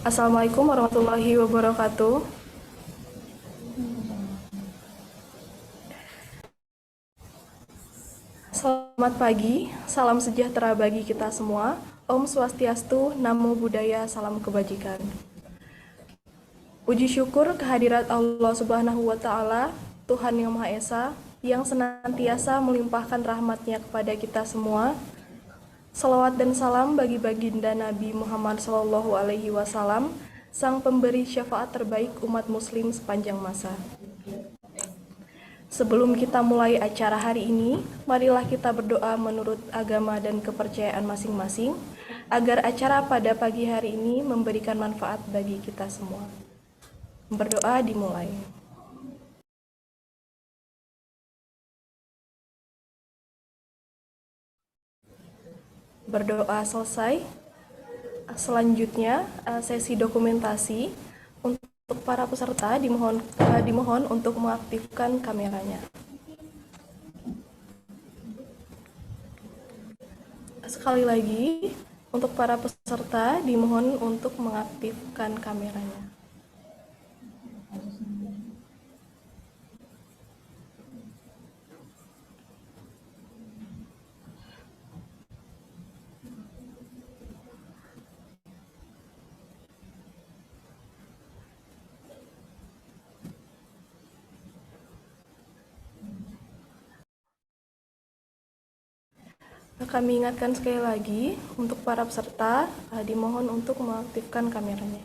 Assalamualaikum warahmatullahi wabarakatuh. Selamat pagi, salam sejahtera bagi kita semua. Om Swastiastu, Namo Buddhaya, salam kebajikan. Puji syukur kehadirat Allah Subhanahu wa Ta'ala, Tuhan Yang Maha Esa, yang senantiasa melimpahkan rahmat-Nya kepada kita semua. Salawat dan salam bagi baginda Nabi Muhammad SAW, sang pemberi syafaat terbaik umat muslim sepanjang masa. Sebelum kita mulai acara hari ini, marilah kita berdoa menurut agama dan kepercayaan masing-masing, agar acara pada pagi hari ini memberikan manfaat bagi kita semua. Berdoa dimulai. Berdoa selesai. Selanjutnya, sesi dokumentasi. Untuk para peserta dimohon untuk mengaktifkan kameranya. Sekali lagi, untuk para peserta dimohon untuk mengaktifkan kameranya. Kami ingatkan sekali lagi, untuk para peserta dimohon untuk mengaktifkan kameranya.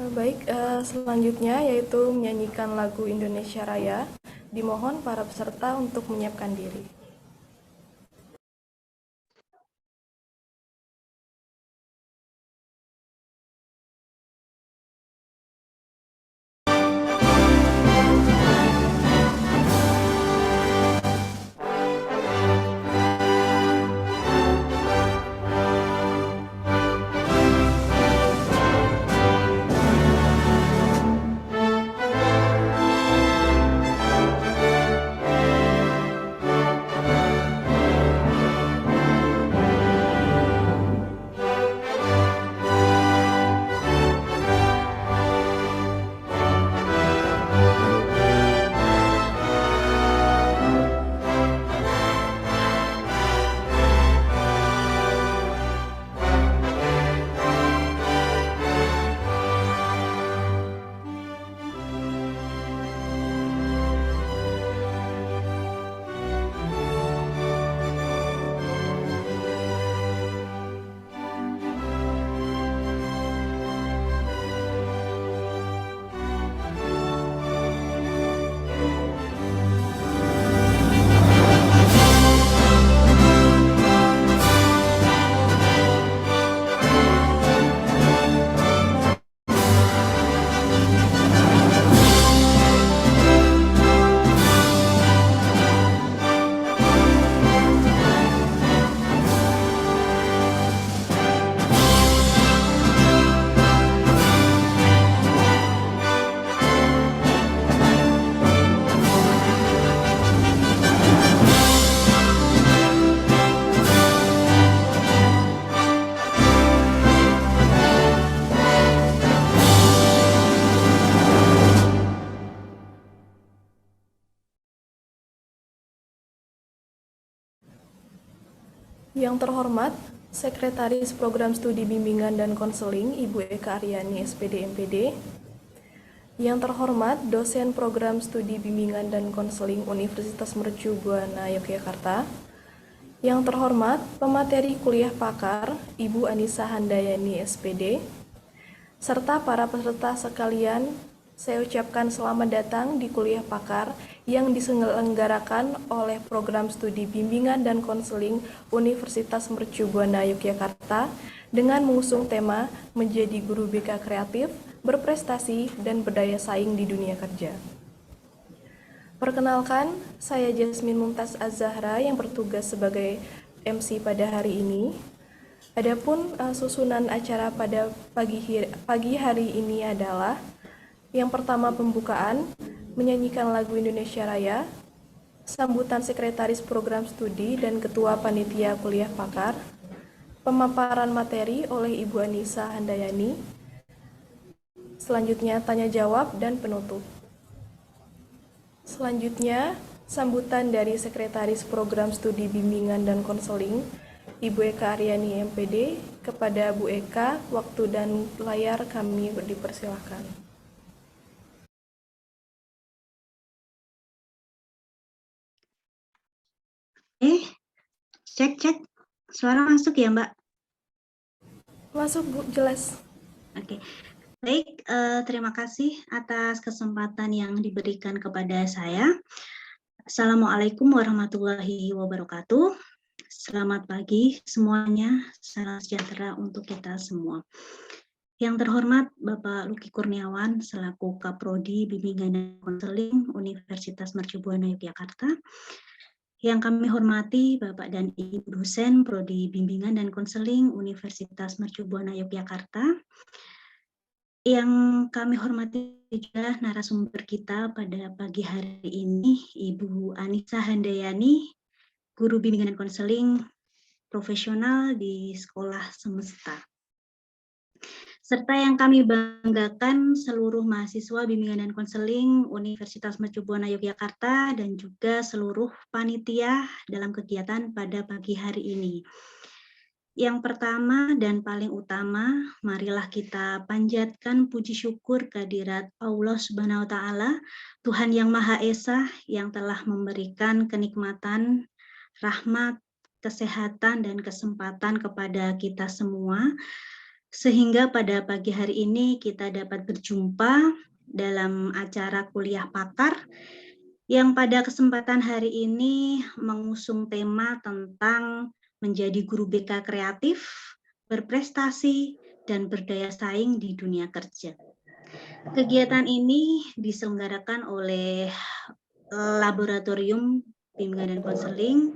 Baik, selanjutnya yaitu menyanyikan lagu Indonesia Raya. Dimohon para peserta untuk menyiapkan diri. Yang terhormat, Sekretaris Program Studi Bimbingan dan Konseling Ibu Eka Aryani SPD MPD. Yang terhormat, Dosen Program Studi Bimbingan dan Konseling Universitas Mercu Buana Yogyakarta. Yang terhormat, pemateri kuliah pakar Ibu Anissa Handayani SPD. Serta para peserta sekalian, saya ucapkan selamat datang di kuliah pakar yang diselenggarakan oleh Program Studi Bimbingan dan Konseling Universitas Mercu Buana Yogyakarta dengan mengusung tema menjadi guru BK kreatif, berprestasi, dan berdaya saing di dunia kerja. Perkenalkan, saya Jasmine Mumtaz Az-Zahra yang bertugas sebagai MC pada hari ini. Adapun susunan acara pada pagi hari ini adalah yang pertama pembukaan, menyanyikan lagu Indonesia Raya, sambutan sekretaris program studi dan ketua panitia kuliah pakar, pemaparan materi oleh Ibu Anissa Handayani, selanjutnya tanya jawab dan penutup. Selanjutnya, sambutan dari Sekretaris Program Studi Bimbingan dan Konseling, Ibu Eka Aryani MPD, kepada Bu Eka, waktu dan layar kami dipersilahkan. Cek, suara masuk ya Mbak? Masuk Bu, jelas. Oke. Baik, terima kasih atas kesempatan yang diberikan kepada saya. Assalamualaikum warahmatullahi wabarakatuh. Selamat pagi semuanya, salam sejahtera untuk kita semua. Yang terhormat Bapak Luki Kurniawan selaku Kaprodi Bimbingan dan Konseling Universitas Mercubuana Yogyakarta. Yang kami hormati Bapak dan Ibu dosen Prodi Bimbingan dan Konseling Universitas Mercubuana Yogyakarta. Yang kami hormati juga narasumber kita pada pagi hari ini, Ibu Anissa Handayani, Guru Bimbingan dan Konseling Profesional di Sekolah Semesta. Serta yang kami banggakan seluruh mahasiswa Bimbingan dan Konseling Universitas Mercubuana Yogyakarta dan juga seluruh panitia dalam kegiatan pada pagi hari ini. Yang pertama dan paling utama, marilah kita panjatkan puji syukur kehadirat Allah Subhanahu wa Ta'ala, Tuhan yang Maha Esa yang telah memberikan kenikmatan, rahmat, kesehatan, dan kesempatan kepada kita semua, sehingga pada pagi hari ini kita dapat berjumpa dalam acara kuliah pakar yang pada kesempatan hari ini mengusung tema tentang menjadi guru BK kreatif, berprestasi, dan berdaya saing di dunia kerja. Kegiatan ini diselenggarakan oleh Laboratorium Bimbingan dan Konseling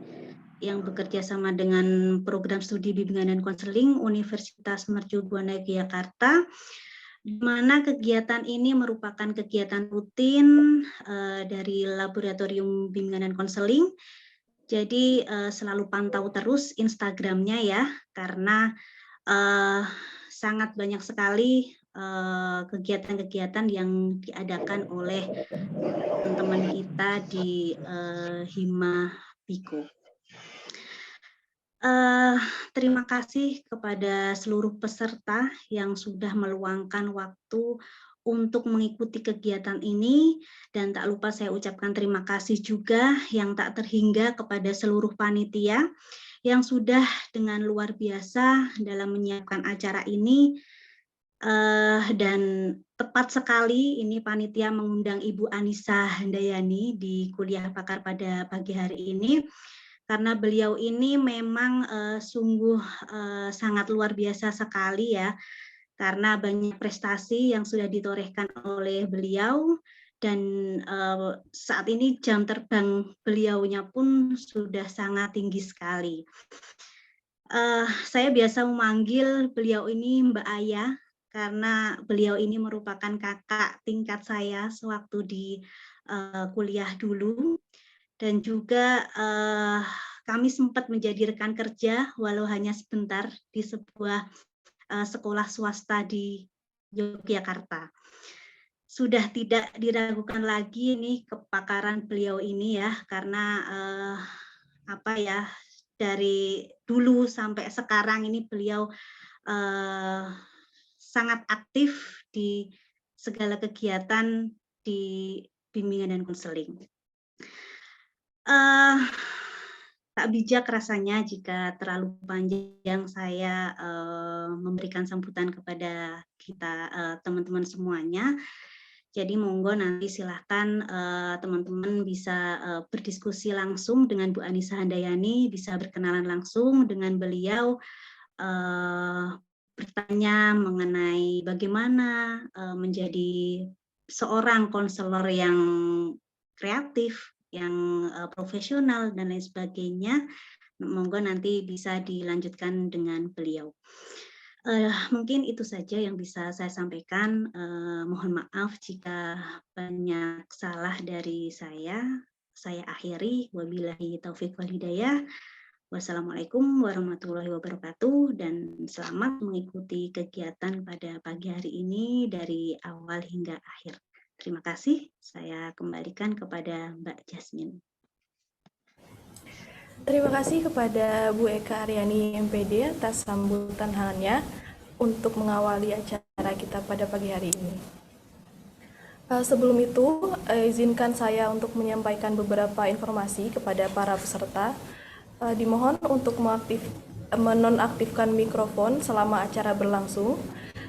yang bekerja sama dengan Program Studi Bimbingan dan Konseling Universitas Mercubuana Yogyakarta, di mana kegiatan ini merupakan kegiatan rutin dari Laboratorium Bimbingan dan Konseling. Jadi selalu pantau terus Instagramnya ya, karena sangat banyak sekali kegiatan-kegiatan yang diadakan oleh teman-teman kita di Hima Biko. Terima kasih kepada seluruh peserta yang sudah meluangkan waktu untuk mengikuti kegiatan ini, dan tak lupa saya ucapkan terima kasih juga yang tak terhingga kepada seluruh panitia yang sudah dengan luar biasa dalam menyiapkan acara ini, dan tepat sekali ini panitia mengundang Ibu Anissa Handayani di kuliah pakar pada pagi hari ini, karena beliau ini memang sungguh sangat luar biasa sekali ya, karena banyak prestasi yang sudah ditorehkan oleh beliau, dan saat ini jam terbang beliaunya pun sudah sangat tinggi sekali. Saya biasa memanggil beliau ini Mbak Aya, karena beliau ini merupakan kakak tingkat saya sewaktu di kuliah dulu, dan juga kami sempat menjadi rekan kerja walau hanya sebentar di sebuah sekolah swasta di Yogyakarta. Sudah tidak diragukan lagi nih kepakaran beliau ini ya, karena dari dulu sampai sekarang ini beliau sangat aktif di segala kegiatan di bimbingan dan konseling. Tak bijak rasanya jika terlalu panjang saya memberikan sambutan kepada kita teman-teman semuanya. Jadi monggo nanti silahkan teman-teman bisa berdiskusi langsung dengan Bu Anissa Handayani, bisa berkenalan langsung dengan beliau bertanya mengenai bagaimana menjadi seorang konselor yang kreatif, yang profesional dan lain sebagainya. Monggo nanti bisa dilanjutkan dengan beliau. Mungkin itu saja yang bisa saya sampaikan. Mohon maaf jika banyak salah dari saya. Saya akhiri. Wabillahi taufik wal hidayah. Wassalamualaikum warahmatullahi wabarakatuh dan selamat mengikuti kegiatan pada pagi hari ini dari awal hingga akhir. Terima kasih. Saya kembalikan kepada Mbak Jasmine. Terima kasih kepada Bu Eka Aryani MPD atas sambutan hangatnya untuk mengawali acara kita pada pagi hari ini. Sebelum itu, izinkan saya untuk menyampaikan beberapa informasi kepada para peserta. Dimohon untuk menonaktifkan mikrofon selama acara berlangsung.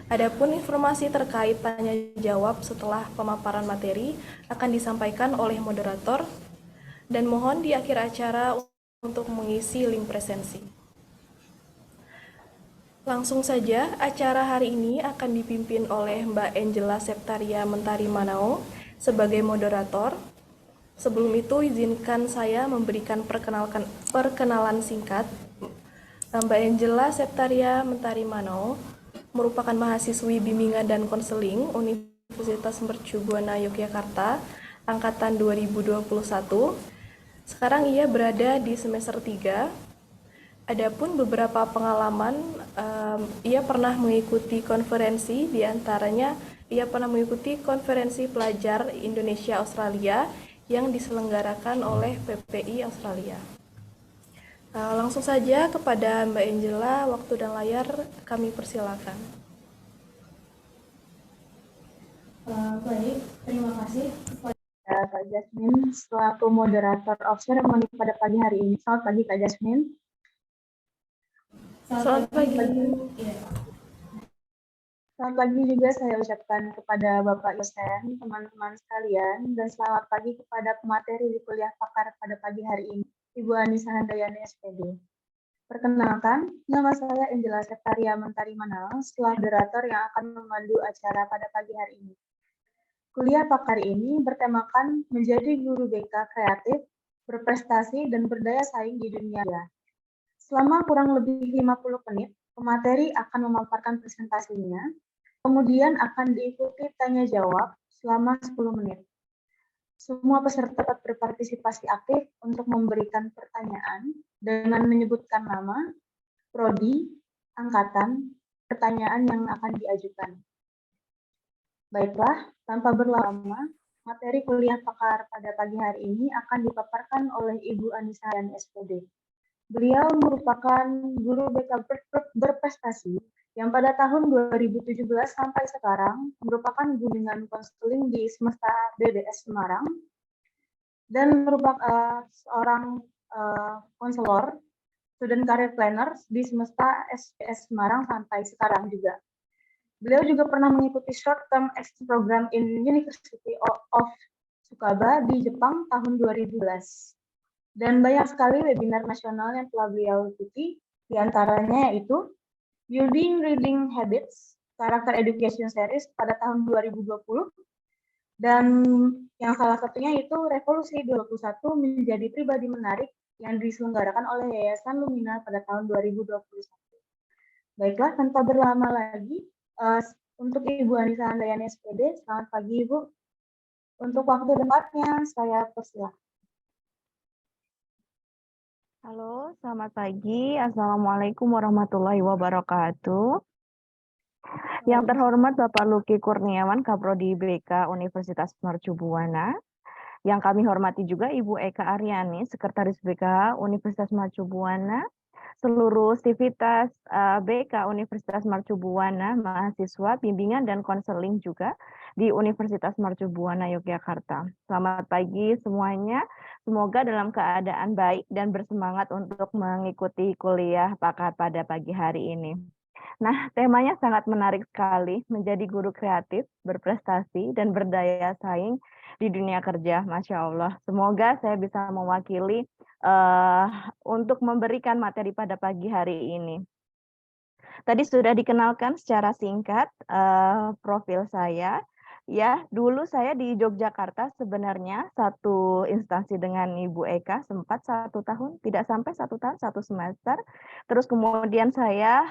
Adapun informasi terkait tanya jawab setelah pemaparan materi akan disampaikan oleh moderator dan mohon di akhir acara untuk mengisi link presensi. Langsung saja, acara hari ini akan dipimpin oleh Mbak Angela Septaria Mentari Manao sebagai moderator. Sebelum itu, izinkan saya memberikan perkenalan singkat. Mbak Angela Septaria Mentari Manao merupakan mahasiswi bimbingan dan konseling Universitas Mercu Buana Yogyakarta, angkatan 2021. Sekarang ia berada di semester 3. Adapun beberapa pengalaman, ia pernah mengikuti konferensi, diantaranya ia pernah mengikuti konferensi pelajar Indonesia Australia yang diselenggarakan oleh PPI Australia. Langsung saja kepada Mbak Angela, waktu dan layar kami persilakan. Baik, terima kasih kepada Kak Jasmine selaku moderator of ceremony pada pagi hari ini. Selamat pagi Kak Jasmine. Selamat pagi. Selamat pagi juga saya ucapkan kepada Bapak dosen, teman-teman sekalian, dan selamat pagi kepada pemateri di kuliah pakar pada pagi hari ini, Ibu Anissa Handayani SPD. Perkenalkan, nama saya Angela Septaria Mentari Manao, setelah moderator yang akan memandu acara pada pagi hari ini. Kuliah pakar ini bertemakan menjadi guru BK kreatif, berprestasi, dan berdaya saing di dunia. Selama kurang lebih 50 menit, pemateri akan memaparkan presentasinya, kemudian akan diikuti tanya jawab selama 10 menit. Semua peserta dapat berpartisipasi aktif untuk memberikan pertanyaan dengan menyebutkan nama, prodi, angkatan, pertanyaan yang akan diajukan. Baiklah, tanpa berlama, materi kuliah pakar pada pagi hari ini akan dipaparkan oleh Ibu Anissa dan SPD. Beliau merupakan guru BK berprestasi yang pada tahun 2017 sampai sekarang merupakan bimbingan konseling di Semesta BBS Semarang dan merupakan seorang konselor student career planner di Semesta SBS Semarang sampai sekarang juga. Beliau juga pernah mengikuti short term exchange program in University of Tsukaba di Jepang tahun 2012. Dan banyak sekali webinar nasional yang telah beliau ikuti, diantaranya yaitu Building Reading Habits, Karakter Education Series pada tahun 2020, dan yang salah satunya itu Revolusi 21 menjadi pribadi menarik yang diselenggarakan oleh Yayasan Lumina pada tahun 2021. Baiklah, tanpa berlama lagi, untuk Ibu Anissa Handayani SPD, selamat pagi Ibu. Untuk waktu debatnya, saya persilahkan. Halo, selamat pagi. Assalamualaikum warahmatullahi wabarakatuh. Yang terhormat Bapak Luki Kurniawan, Kaprodi BK Universitas Mercu Buana. Yang kami hormati juga Ibu Eka Aryani, Sekretaris BK Universitas Mercu Buana. Seluruh sivitas BK Universitas Mercu Buana, mahasiswa bimbingan dan konseling juga di Universitas Mercu Buana Yogyakarta. Selamat pagi semuanya. Semoga dalam keadaan baik dan bersemangat untuk mengikuti kuliah pakar pada pagi hari ini. Nah, temanya sangat menarik sekali, menjadi guru kreatif, berprestasi, dan berdaya saing di dunia kerja. Masya Allah. Semoga saya bisa mewakili untuk memberikan materi pada pagi hari ini. Tadi sudah dikenalkan secara singkat profil saya. Ya, dulu saya di Yogyakarta sebenarnya satu instansi dengan Ibu Eka sempat 1 tahun, tidak sampai 1 tahun, 1 semester. Terus kemudian saya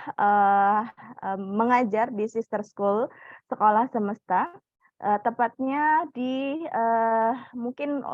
mengajar di Sister School Sekolah Semesta, tepatnya di mungkin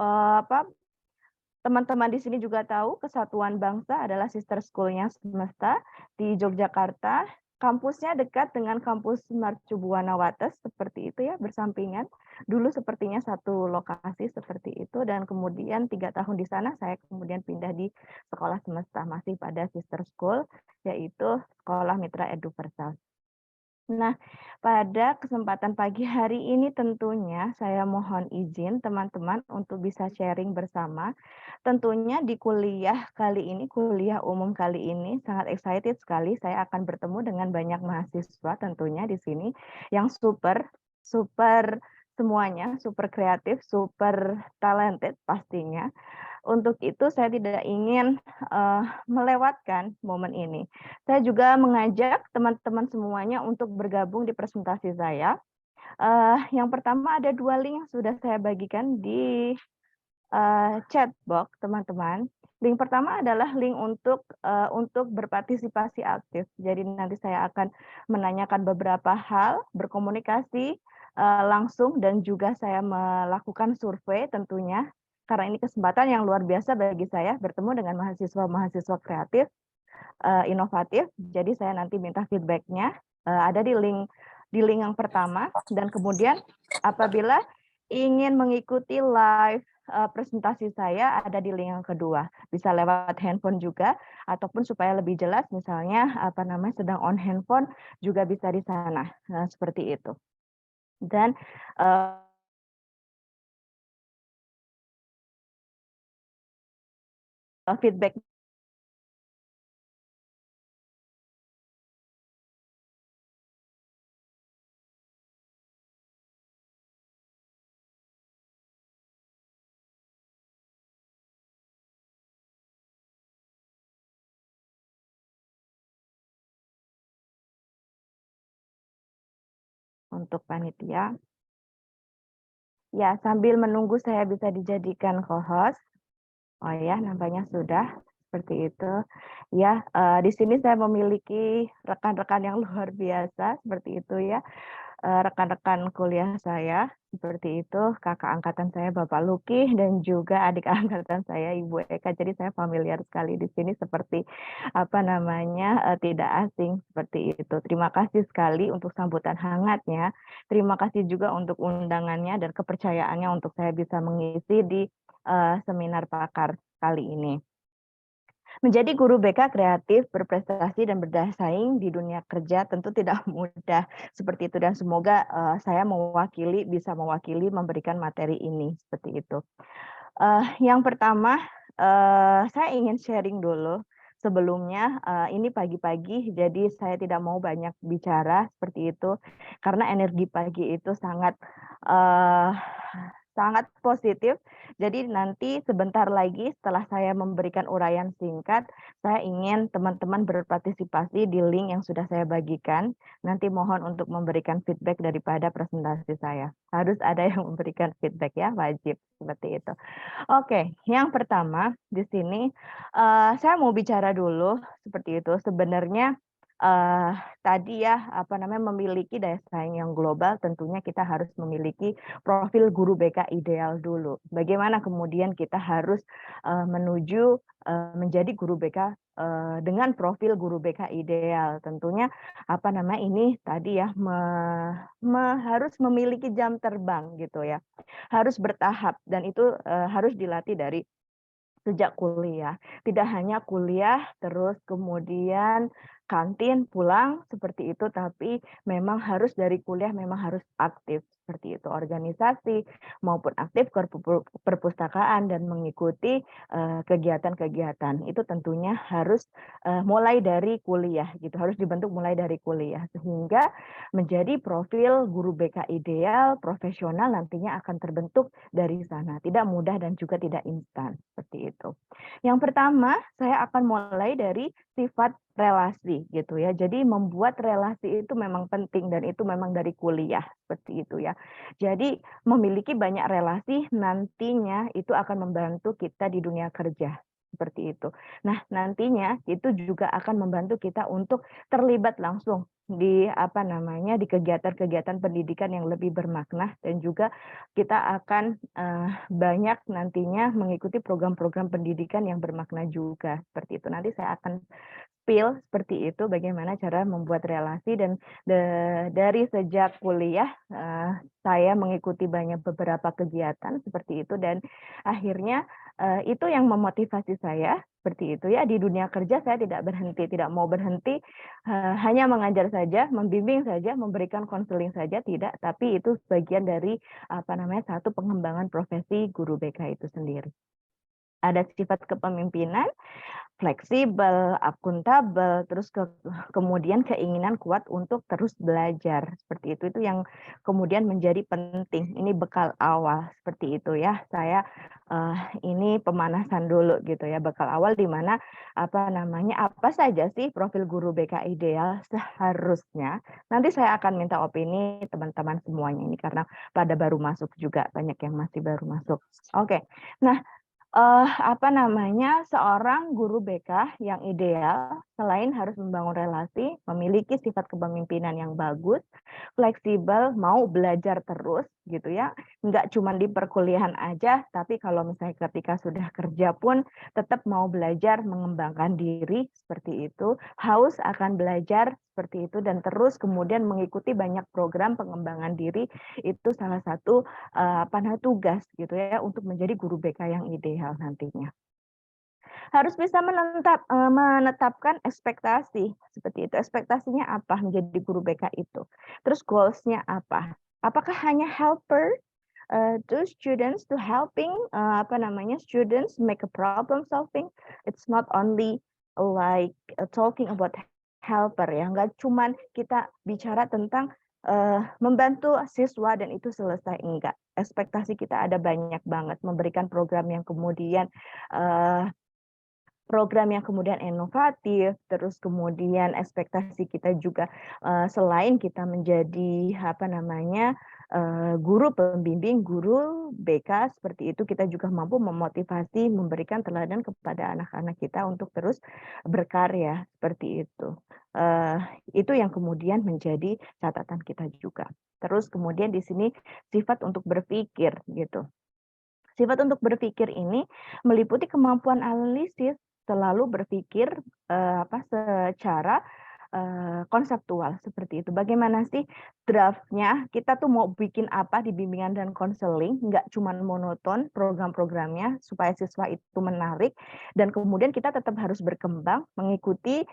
teman-teman di sini juga tahu Kesatuan Bangsa adalah sister school-nya Semesta di Yogyakarta. Kampusnya dekat dengan kampus Mercu Buana Wates, seperti itu ya, bersampingan. Dulu sepertinya satu lokasi seperti itu, dan kemudian 3 tahun di sana saya kemudian pindah di Sekolah Semesta, masih pada sister school, yaitu Sekolah Mitra Eduversal. Nah, pada kesempatan pagi hari ini tentunya saya mohon izin teman-teman untuk bisa sharing bersama. Tentunya di kuliah kali ini, kuliah umum kali ini sangat excited sekali saya akan bertemu dengan banyak mahasiswa tentunya di sini yang super semuanya, super kreatif, super talented pastinya. Untuk itu saya tidak ingin melewatkan momen ini. Saya juga mengajak teman-teman semuanya untuk bergabung di presentasi saya. Yang pertama ada 2 link yang sudah saya bagikan di chat box teman-teman. Link pertama adalah link untuk berpartisipasi aktif. Jadi nanti saya akan menanyakan beberapa hal, berkomunikasi langsung, dan juga saya melakukan survei tentunya. Karena ini kesempatan yang luar biasa bagi saya bertemu dengan mahasiswa-mahasiswa kreatif, inovatif. Jadi saya nanti minta feedback-nya ada di link yang pertama, dan kemudian apabila ingin mengikuti live presentasi saya ada di link yang kedua. Bisa lewat handphone juga, ataupun supaya lebih jelas misalnya sedang on handphone juga bisa di sana. Nah, seperti itu. Dan feedback untuk panitia. Ya, sambil menunggu saya bisa dijadikan co-host. Oh ya, nampaknya sudah seperti itu. Ya, di sini saya memiliki rekan-rekan yang luar biasa seperti itu ya. Rekan-rekan kuliah saya seperti itu, kakak angkatan saya Bapak Luki dan juga adik angkatan saya Ibu Eka. Jadi saya familiar sekali di sini seperti tidak asing seperti itu. Terima kasih sekali untuk sambutan hangatnya. Terima kasih juga untuk undangannya dan kepercayaannya untuk saya bisa mengisi di seminar pakar kali ini. Menjadi guru BK kreatif, berprestasi, dan bersaing di dunia kerja tentu tidak mudah seperti itu, dan semoga saya bisa mewakili memberikan materi ini seperti itu. Yang pertama, saya ingin sharing dulu. Sebelumnya ini pagi-pagi, jadi saya tidak mau banyak bicara seperti itu karena energi pagi itu sangat positif. Jadi nanti sebentar lagi setelah saya memberikan uraian singkat, saya ingin teman-teman berpartisipasi di link yang sudah saya bagikan. Nanti mohon untuk memberikan feedback daripada presentasi saya. Harus ada yang memberikan feedback ya, wajib seperti itu. Oke, yang pertama di sini saya mau bicara dulu seperti itu. Sebenarnya tadi ya memiliki daya saing yang global, tentunya kita harus memiliki profil guru BK ideal dulu. Bagaimana kemudian kita harus menuju menjadi guru BK dengan profil guru BK ideal. Tentunya ini tadi ya harus memiliki jam terbang gitu ya. Harus bertahap, dan itu harus dilatih dari sejak kuliah. Tidak hanya kuliah terus kemudian kantin pulang seperti itu, tapi memang harus dari kuliah memang harus aktif seperti itu, organisasi maupun aktif perpustakaan dan mengikuti kegiatan-kegiatan. Itu tentunya harus mulai dari kuliah gitu, harus dibentuk mulai dari kuliah sehingga menjadi profil guru BK ideal, profesional nantinya akan terbentuk dari sana. Tidak mudah dan juga tidak instan seperti itu. Yang pertama, saya akan mulai dari sifat relasi gitu ya. Jadi membuat relasi itu memang penting dan itu memang dari kuliah seperti itu ya. Jadi memiliki banyak relasi nantinya itu akan membantu kita di dunia kerja seperti itu. Nah, nantinya itu juga akan membantu kita untuk terlibat langsung di di kegiatan-kegiatan pendidikan yang lebih bermakna dan juga kita akan banyak nantinya mengikuti program-program pendidikan yang bermakna juga seperti itu. Nanti saya akan spill seperti itu bagaimana cara membuat relasi dan dari sejak kuliah saya mengikuti beberapa kegiatan seperti itu dan akhirnya itu yang memotivasi saya seperti itu ya. Di dunia kerja saya tidak mau berhenti hanya mengajar saja, membimbing saja, memberikan konseling saja tidak, tapi itu bagian dari satu pengembangan profesi guru BK itu sendiri. Ada sifat kepemimpinan, fleksibel, akuntabel, terus kemudian keinginan kuat untuk terus belajar. Seperti itu yang kemudian menjadi penting. Ini bekal awal seperti itu ya. Saya ini pemanasan dulu gitu ya. Bekal awal di mana apa saja sih profil guru BK ideal seharusnya. Nanti saya akan minta opini teman-teman semuanya ini karena pada baru masuk juga banyak yang masih baru masuk. Oke. Nah, seorang guru BK yang ideal selain harus membangun relasi, memiliki sifat kepemimpinan yang bagus, fleksibel, mau belajar terus gitu ya. Nggak cuma di perkuliahan aja, tapi kalau misalnya ketika sudah kerja pun tetap mau belajar, mengembangkan diri seperti itu, haus akan belajar seperti itu dan terus kemudian mengikuti banyak program pengembangan diri itu salah satu tugas gitu ya untuk menjadi guru BK yang ideal nantinya. Harus bisa menetapkan ekspektasi seperti itu. Ekspektasinya apa menjadi guru BK itu? Terus goals-nya apa? Apakah hanya helper to students to helping students make a problem solving? It's not only like talking about helper ya, nggak cuman kita bicara tentang membantu siswa dan itu selesai, enggak. Ekspektasi kita ada banyak banget, memberikan program yang kemudian inovatif, terus kemudian ekspektasi kita juga selain kita menjadi guru pembimbing, guru BK seperti itu, kita juga mampu memotivasi, memberikan teladan kepada anak-anak kita untuk terus berkarya seperti itu. Itu yang kemudian menjadi catatan kita juga. Terus kemudian di sini sifat untuk berpikir gitu. Sifat untuk berpikir ini meliputi kemampuan analisis, selalu berpikir secara konseptual seperti itu. Bagaimana sih draftnya? Kita tuh mau bikin apa di bimbingan dan konseling? Nggak cuma monoton program-programnya supaya siswa itu menarik dan kemudian kita tetap harus berkembang mengikuti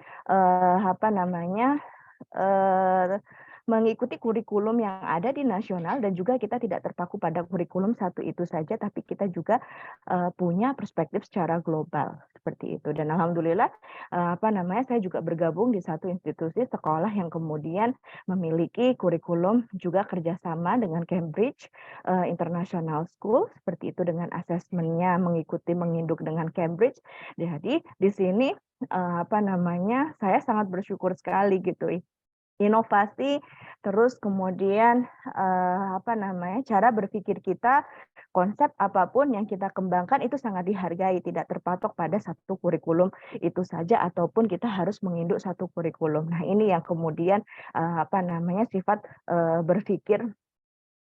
mengikuti kurikulum yang ada di nasional dan juga kita tidak terpaku pada kurikulum satu itu saja, tapi kita juga punya perspektif secara global seperti itu. Dan alhamdulillah saya juga bergabung di satu institusi sekolah yang kemudian memiliki kurikulum juga kerjasama dengan Cambridge International School seperti itu dengan asesmennya menginduk dengan Cambridge. Jadi di sini saya sangat bersyukur sekali gitu. Inovasi, terus kemudian cara berpikir kita, konsep apapun yang kita kembangkan itu sangat dihargai, tidak terpatok pada satu kurikulum itu saja ataupun kita harus menginduk satu kurikulum. Nah, ini yang kemudian sifat berpikir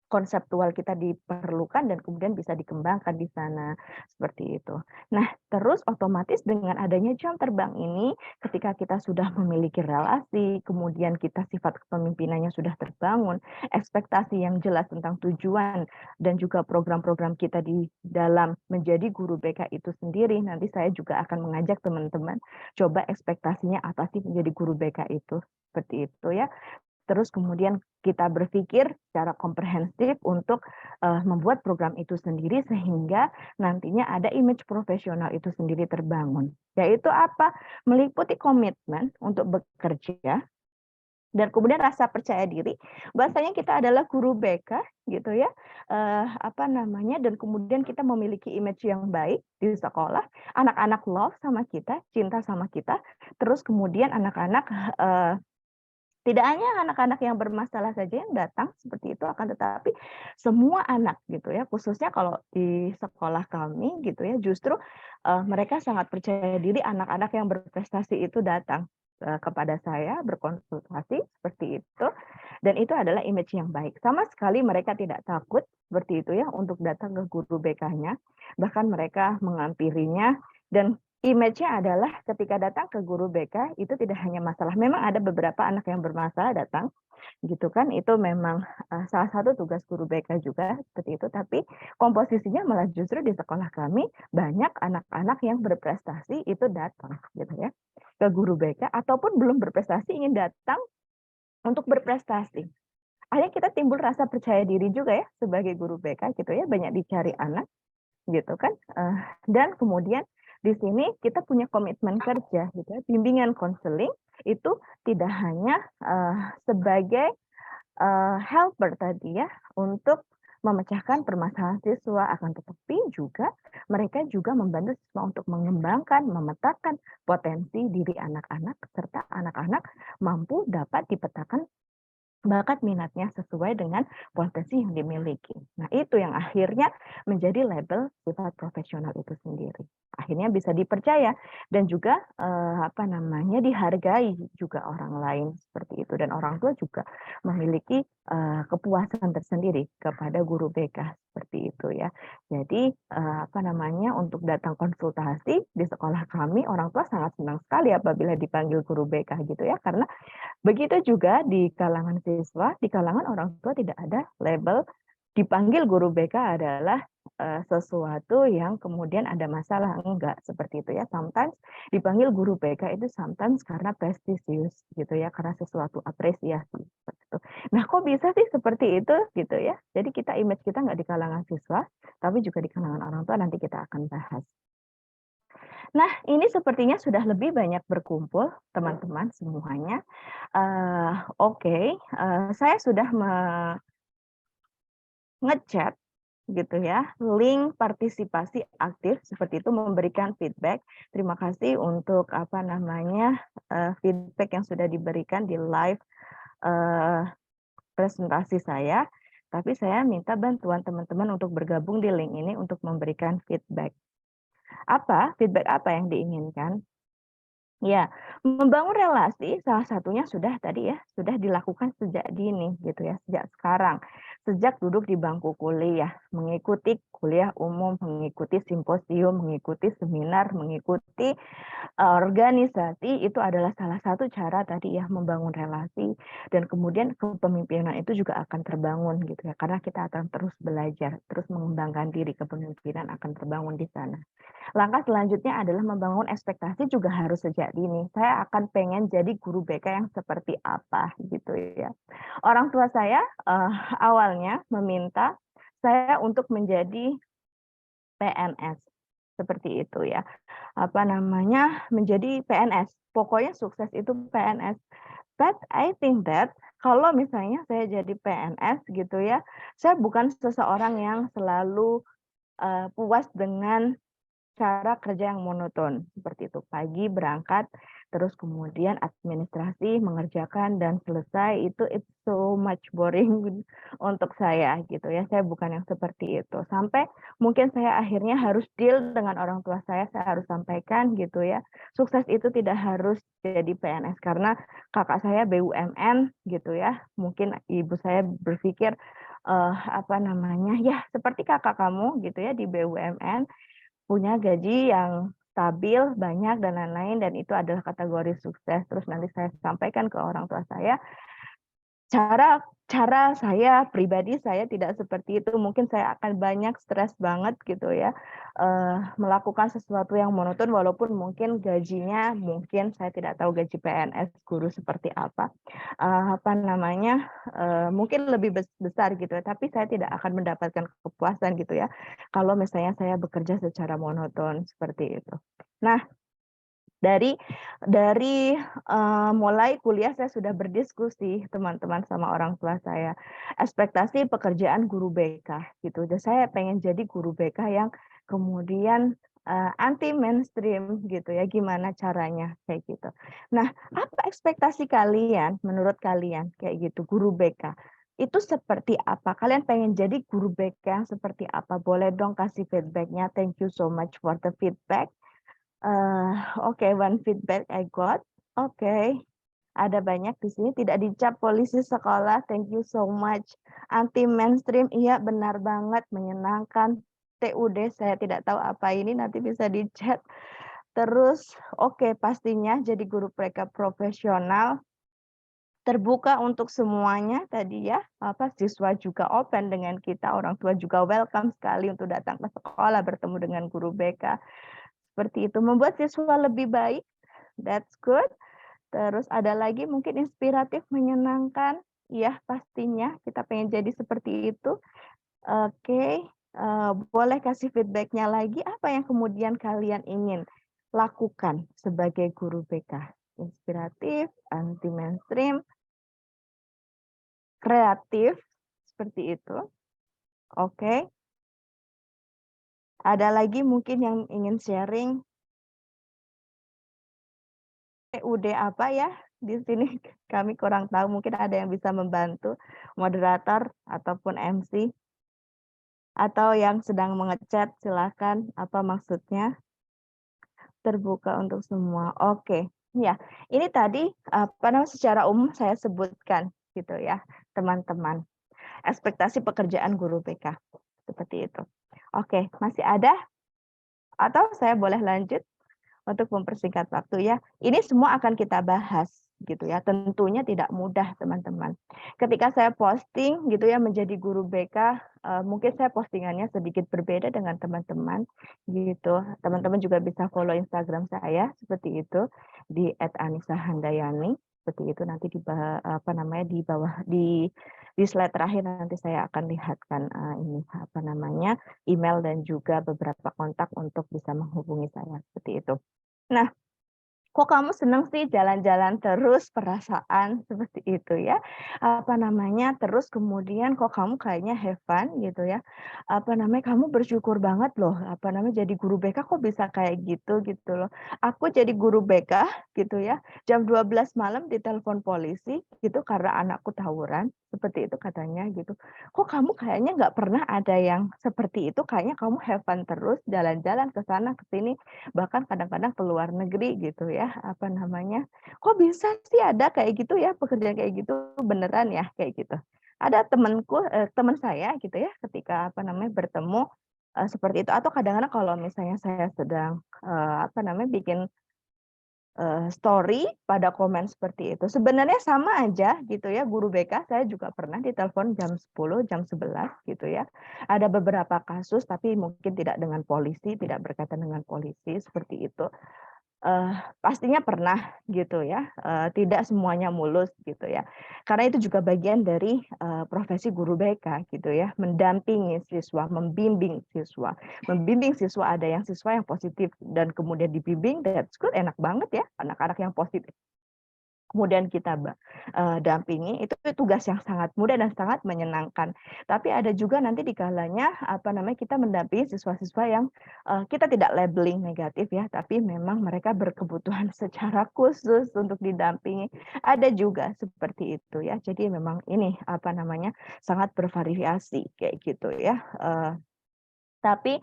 konseptual kita diperlukan dan kemudian bisa dikembangkan di sana seperti itu. Nah, terus otomatis dengan adanya jam terbang ini, ketika kita sudah memiliki relasi, kemudian kita sifat kepemimpinannya sudah terbangun, ekspektasi yang jelas tentang tujuan dan juga program-program kita di dalam menjadi guru BK itu sendiri, nanti saya juga akan mengajak teman-teman coba ekspektasinya apa sih menjadi guru BK itu, seperti itu ya. Terus kemudian kita berpikir secara komprehensif untuk membuat program itu sendiri sehingga nantinya ada image profesional itu sendiri terbangun. Yaitu apa? Meliputi komitmen untuk bekerja Dan kemudian rasa percaya diri, bahwasanya kita adalah guru BK gitu ya, dan kemudian kita memiliki image yang baik di sekolah, anak-anak love sama kita, cinta sama kita, terus kemudian anak-anak, tidak hanya anak-anak yang bermasalah saja yang datang seperti itu, akan tetapi semua anak gitu ya, khususnya kalau di sekolah kami gitu ya, justru mereka sangat percaya diri, anak-anak yang berprestasi itu datang kepada saya berkonsultasi seperti itu, dan itu adalah image yang baik. Sama sekali mereka tidak takut seperti itu ya untuk datang ke guru BK-nya, bahkan mereka mengampirinya, dan image-nya adalah ketika datang ke guru BK itu tidak hanya masalah. Memang ada beberapa anak yang bermasalah datang, gitu kan. Itu memang salah satu tugas guru BK juga seperti itu. Tapi komposisinya malah justru di sekolah kami banyak anak-anak yang berprestasi itu datang, gitu ya, ke guru BK ataupun belum berprestasi ingin datang untuk berprestasi. Akhirnya kita timbul rasa percaya diri juga ya sebagai guru BK gitu ya, banyak dicari anak gitu kan, dan kemudian di sini kita punya komitmen kerja gitu ya, bimbingan konseling itu tidak hanya sebagai helper tadi ya untuk memecahkan permasalahan siswa, akan tetapi juga mereka juga membantu siswa untuk mengembangkan, memetakan potensi diri anak-anak serta anak-anak mampu dapat dipetakan bakat minatnya sesuai dengan potensi yang dimiliki. Nah, itu yang akhirnya menjadi label sifat profesional itu sendiri. Akhirnya bisa dipercaya dan juga dihargai juga orang lain seperti itu, dan orang tua juga memiliki kepuasan tersendiri kepada guru BK seperti itu ya. Jadi untuk datang konsultasi di sekolah kami, orang tua sangat senang sekali apabila dipanggil guru BK gitu ya, karena begitu juga di kalangan siswa, di kalangan orang tua tidak ada label dipanggil guru BK adalah sesuatu yang kemudian ada masalah, enggak seperti itu ya. Sometimes dipanggil guru BK itu sometimes karena prestisius gitu ya, karena sesuatu apresiasi seperti itu. Nah, kok bisa sih seperti itu gitu ya. Jadi kita image kita nggak di kalangan siswa, tapi juga di kalangan orang tua, nanti kita akan bahas. Nah, ini sepertinya sudah lebih banyak berkumpul teman-teman semuanya. Saya sudah ngechat gitu ya, link partisipasi aktif seperti itu, memberikan feedback. Terima kasih untuk feedback yang sudah diberikan di live presentasi saya. Tapi saya minta bantuan teman-teman untuk bergabung di link ini untuk memberikan feedback. Feedback apa yang diinginkan? Ya, membangun relasi salah satunya sudah tadi ya, sudah dilakukan sejak dini gitu ya, sejak sekarang. Sejak duduk di bangku kuliah, mengikuti kuliah umum, mengikuti simposium, mengikuti seminar, mengikuti organisasi, itu adalah salah satu cara tadi ya membangun relasi, dan kemudian kepemimpinan itu juga akan terbangun gitu ya, karena kita akan terus belajar, terus mengembangkan diri, kepemimpinan akan terbangun di sana. Langkah selanjutnya adalah membangun ekspektasi juga harus sejak dini. Saya akan pengen jadi guru BK yang seperti apa gitu ya. Orang tua saya awalnya meminta saya untuk menjadi PNS seperti itu ya. Menjadi PNS. Pokoknya sukses itu PNS. But I think that kalau misalnya saya jadi PNS gitu ya, saya bukan seseorang yang selalu puas dengan cara kerja yang monoton seperti itu. Pagi berangkat, terus kemudian administrasi mengerjakan dan selesai, itu it's so much boring untuk saya gitu ya. Saya bukan yang seperti itu. Sampai mungkin saya akhirnya harus deal dengan orang tua saya harus sampaikan gitu ya. Sukses itu tidak harus jadi PNS karena kakak saya BUMN gitu ya. Mungkin ibu saya berpikir ya seperti kakak kamu gitu ya di BUMN, punya gaji yang stabil, banyak, dan lain-lain, dan itu adalah kategori sukses. Terus nanti saya sampaikan ke orang tua saya, cara saya pribadi saya tidak seperti itu. Mungkin saya akan banyak stres banget gitu ya, melakukan sesuatu yang monoton walaupun mungkin gajinya, mungkin saya tidak tahu gaji PNS guru seperti apa, mungkin lebih besar gitu ya, tapi saya tidak akan mendapatkan kepuasan gitu ya kalau misalnya saya bekerja secara monoton seperti itu. Nah, Dari mulai kuliah saya sudah berdiskusi teman-teman sama orang tua saya, ekspektasi pekerjaan guru BK gitu. Dan saya pengen jadi guru BK yang kemudian anti mainstream gitu ya, gimana caranya kayak gitu. Nah, apa ekspektasi kalian menurut kalian kayak gitu guru BK? Itu seperti apa? Kalian pengen jadi guru BK yang seperti apa? Boleh dong kasih feedback-nya. Thank you so much for the feedback. Oke, one feedback I got. Oke, ada banyak di sini. Tidak dicap polisi sekolah. Thank you so much. Anti mainstream, iya benar banget, menyenangkan. TUD saya tidak tahu apa ini, nanti bisa di-chat. Terus, oke, pastinya jadi guru BK profesional. Terbuka untuk semuanya tadi ya, siswa juga open dengan kita, orang tua juga welcome sekali untuk datang ke sekolah bertemu dengan guru BK. Seperti itu, membuat siswa lebih baik, that's good. Terus ada lagi mungkin inspiratif, menyenangkan, ya pastinya kita pengen jadi seperti itu. Oke, boleh kasih feedback-nya lagi, apa yang kemudian kalian ingin lakukan sebagai guru BK? Inspiratif, anti mainstream, kreatif, seperti itu. Oke. Ada lagi mungkin yang ingin sharing? TUD apa ya? Di sini kami kurang tahu, mungkin ada yang bisa membantu, moderator ataupun MC. Atau yang sedang menge-chat, silakan, apa maksudnya? Terbuka untuk semua. Oke, ya. Ini tadi secara umum saya sebutkan gitu ya, teman-teman. Ekspektasi pekerjaan guru BK seperti itu. Oke, masih ada? Atau saya boleh lanjut untuk mempersingkat waktu ya. Ini semua akan kita bahas gitu ya. Tentunya tidak mudah teman-teman. Ketika saya posting gitu ya menjadi guru BK, mungkin saya postingannya sedikit berbeda dengan teman-teman gitu. Teman-teman juga bisa follow Instagram saya seperti itu di @anisa_handayani. Seperti itu nanti di bawah di slide terakhir nanti saya akan lihatkan email dan juga beberapa kontak untuk bisa menghubungi saya seperti itu. Nah, kok kamu seneng sih jalan-jalan terus, perasaan seperti itu ya. Terus kemudian kok kamu kayaknya have fun gitu ya. Kamu bersyukur banget loh, jadi guru BK kok bisa kayak gitu loh. Aku jadi guru BK gitu ya, jam 12 malam ditelepon polisi gitu karena anakku tawuran, seperti itu katanya gitu. Kok kamu kayaknya nggak pernah ada yang seperti itu, kayaknya kamu have fun terus, jalan-jalan ke sana ke sini, bahkan kadang-kadang ke luar negeri gitu ya, kok bisa sih ada kayak gitu ya, pekerjaan kayak gitu, beneran ya kayak gitu. Ada teman saya gitu ya, ketika bertemu seperti itu, atau kadang-kadang kalau misalnya saya sedang bikin story pada komen seperti itu. Sebenarnya sama aja gitu ya, guru BK saya juga pernah ditelepon jam 10, jam 11 gitu ya. Ada beberapa kasus tapi mungkin tidak dengan polisi, tidak berkaitan dengan polisi seperti itu. Pastinya pernah gitu ya, tidak semuanya mulus gitu ya. Karena itu juga bagian dari profesi guru BK gitu ya, mendampingi siswa, membimbing siswa. Membimbing siswa, ada yang siswa yang positif dan kemudian dibimbing, that's good, enak banget ya, anak-anak yang positif. Kemudian kita dampingi, itu tugas yang sangat mudah dan sangat menyenangkan. Tapi ada juga nanti di kalanya kita mendampingi siswa-siswa yang kita tidak labeling negatif ya, tapi memang mereka berkebutuhan secara khusus untuk didampingi. Ada juga seperti itu ya. Jadi memang ini sangat bervariasi kayak gitu ya. Tapi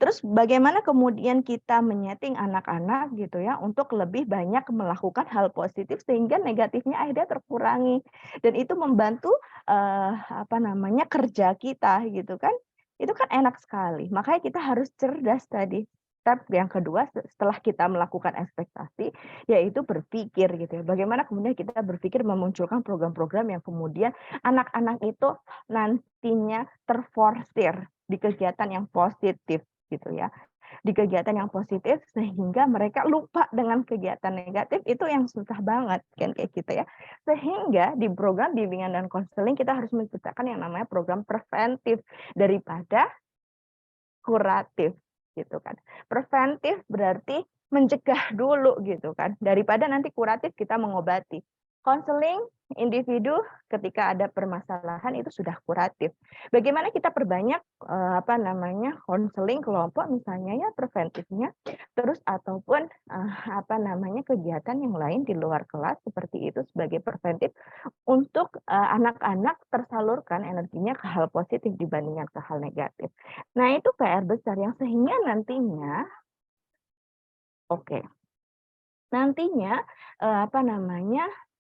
terus bagaimana kemudian kita menyeting anak-anak gitu ya untuk lebih banyak melakukan hal positif sehingga negatifnya akhirnya terkurangi dan itu membantu kerja kita gitu kan. Itu kan enak sekali. Makanya kita harus cerdas tadi. Step yang kedua setelah kita melakukan ekspektasi yaitu berpikir gitu ya. Bagaimana kemudian kita berpikir memunculkan program-program yang kemudian anak-anak itu nantinya terforsir di kegiatan yang positif gitu ya. Di kegiatan yang positif sehingga mereka lupa dengan kegiatan negatif, itu yang susah banget kan kayak gitu ya. Sehingga di program bimbingan dan konseling kita harus menciptakan yang namanya program preventif daripada kuratif gitu kan. Preventif berarti mencegah dulu gitu kan, daripada nanti kuratif kita mengobati. Konseling individu ketika ada permasalahan itu sudah kuratif. Bagaimana kita perbanyak konseling kelompok misalnya ya preventifnya, terus ataupun kegiatan yang lain di luar kelas seperti itu sebagai preventif untuk anak-anak tersalurkan energinya ke hal positif dibandingkan ke hal negatif. Nah, itu PR besar yang sehingga nantinya nantinya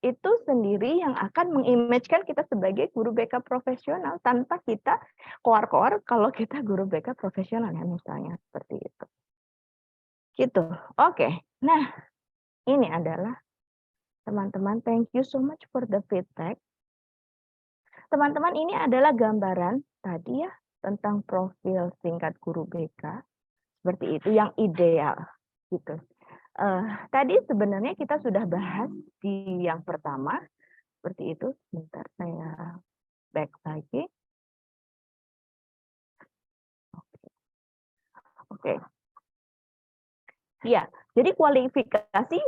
itu sendiri yang akan mengimage-kan kita sebagai guru BK profesional tanpa kita koar-koar kalau kita guru BK profesional ya misalnya seperti itu. Gitu. Oke. Nah, ini adalah teman-teman, thank you so much for the feedback. Teman-teman, ini adalah gambaran tadi ya tentang profil singkat guru BK seperti itu yang ideal gitu. Tadi sebenarnya kita sudah bahas di yang pertama seperti itu. Sebentar saya back lagi. Oke. Ya, jadi kualifikasi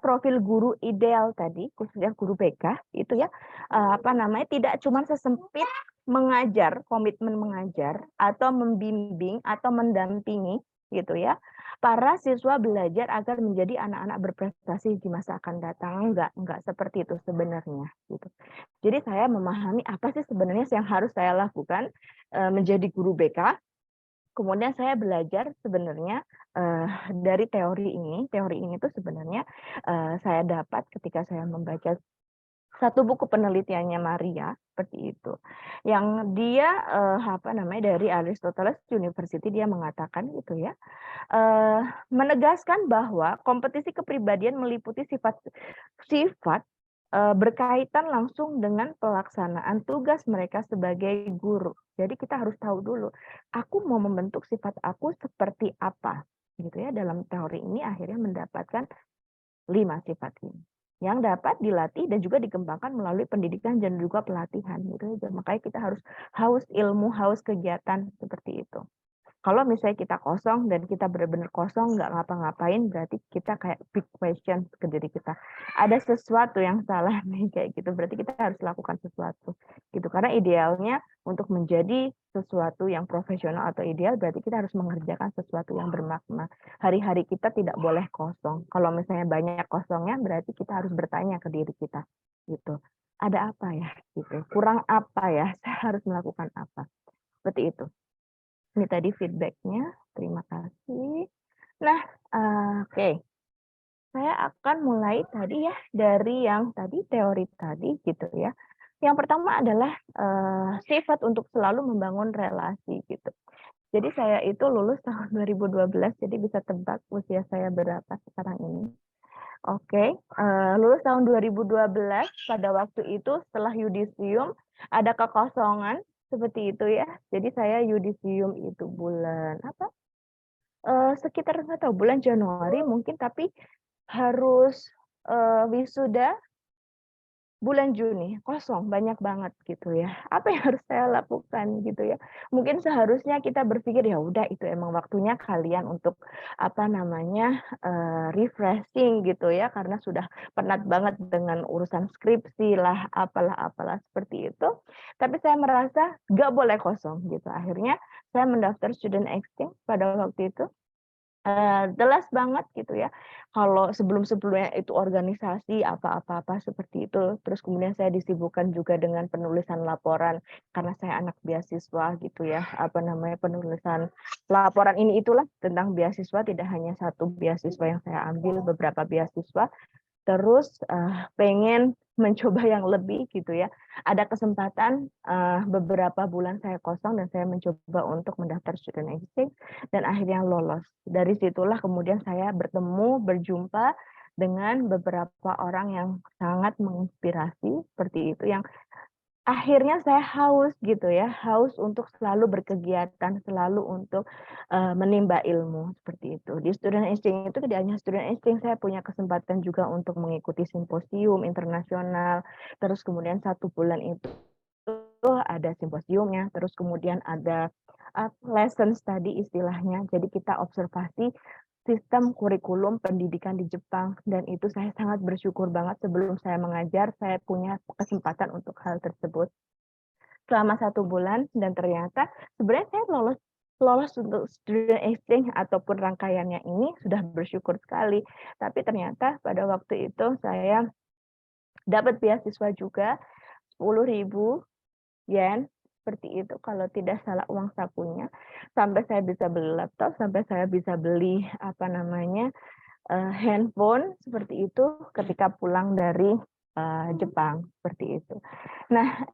profil guru ideal tadi khususnya guru BK itu ya tidak cuma sesempit mengajar, komitmen mengajar atau membimbing atau mendampingi gitu ya para siswa belajar agar menjadi anak-anak berprestasi di masa akan datang. Enggak seperti itu sebenarnya gitu. Jadi saya memahami apa sih sebenarnya yang harus saya lakukan menjadi guru BK. Kemudian saya belajar sebenarnya dari teori ini. Teori ini tuh sebenarnya saya dapat ketika saya membaca satu buku penelitiannya Maria seperti itu, yang dia dari Aristoteles University, dia mengatakan gitu ya, menegaskan bahwa kompetisi kepribadian meliputi sifat berkaitan langsung dengan pelaksanaan tugas mereka sebagai guru. Jadi kita harus tahu dulu, aku mau membentuk sifat aku seperti apa, gitu ya. Dalam teori ini akhirnya mendapatkan 5 sifat ini yang dapat dilatih dan juga dikembangkan melalui pendidikan dan juga pelatihan gitu ya. Makanya kita harus haus ilmu, haus kegiatan seperti itu. Kalau misalnya kita kosong dan kita benar-benar kosong, nggak ngapa-ngapain, berarti kita kayak big question ke diri kita. Ada sesuatu yang salah nih kayak gitu. Berarti kita harus lakukan sesuatu gitu. Karena idealnya untuk menjadi sesuatu yang profesional atau ideal, berarti kita harus mengerjakan sesuatu yang bermakna. Hari-hari kita tidak boleh kosong. Kalau misalnya banyak kosongnya, berarti kita harus bertanya ke diri kita gitu. Ada apa ya gitu? Kurang apa ya? Saya harus melakukan apa? Seperti itu. Ini tadi feedback-nya, terima kasih. Nah, oke. Saya akan mulai tadi ya, dari yang tadi, teori tadi gitu ya. Yang pertama adalah sifat untuk selalu membangun relasi gitu. Jadi saya itu lulus tahun 2012, jadi bisa tebak usia saya berapa sekarang ini. Oke, lulus tahun 2012, pada waktu itu setelah yudisium, ada kekosongan, seperti itu ya. Jadi saya yudisium itu bulan apa? Sekitar nggak tahu bulan Januari mungkin, tapi harus wisuda bulan Juni, kosong, banyak banget gitu ya. Apa yang harus saya lakukan gitu ya? Mungkin seharusnya kita berpikir ya udah itu emang waktunya kalian untuk refreshing gitu ya, karena sudah penat banget dengan urusan skripsi lah, apalah seperti itu. Tapi saya merasa nggak boleh kosong gitu. Akhirnya saya mendaftar student exchange pada waktu itu. Jelas banget gitu ya, kalau sebelum-sebelumnya itu organisasi apa-apa seperti itu, terus kemudian saya disibukkan juga dengan penulisan laporan karena saya anak beasiswa gitu ya, penulisan laporan ini itulah tentang beasiswa, tidak hanya satu beasiswa yang saya ambil, beberapa beasiswa. Terus pengen mencoba yang lebih gitu ya. Ada kesempatan beberapa bulan saya kosong dan saya mencoba untuk mendaftar student exchange dan akhirnya lolos. Dari situlah kemudian saya berjumpa dengan beberapa orang yang sangat menginspirasi seperti itu, yang akhirnya saya haus gitu ya, haus untuk selalu berkegiatan, selalu untuk menimba ilmu seperti itu. Di student exchange itu tidak hanya student exchange, saya punya kesempatan juga untuk mengikuti simposium internasional. Terus kemudian 1 bulan itu ada simposiumnya, terus kemudian ada lesson study istilahnya. Jadi kita observasi sistem kurikulum pendidikan di Jepang, dan itu saya sangat bersyukur banget sebelum saya mengajar, saya punya kesempatan untuk hal tersebut selama 1 bulan, dan ternyata sebenarnya saya lolos untuk student exchange ataupun rangkaiannya ini sudah bersyukur sekali. Tapi ternyata pada waktu itu saya dapat beasiswa juga 10.000 yen seperti itu kalau tidak salah uang sakunya, sampai saya bisa beli laptop, sampai saya bisa beli handphone seperti itu ketika pulang dari Jepang seperti itu. Nah,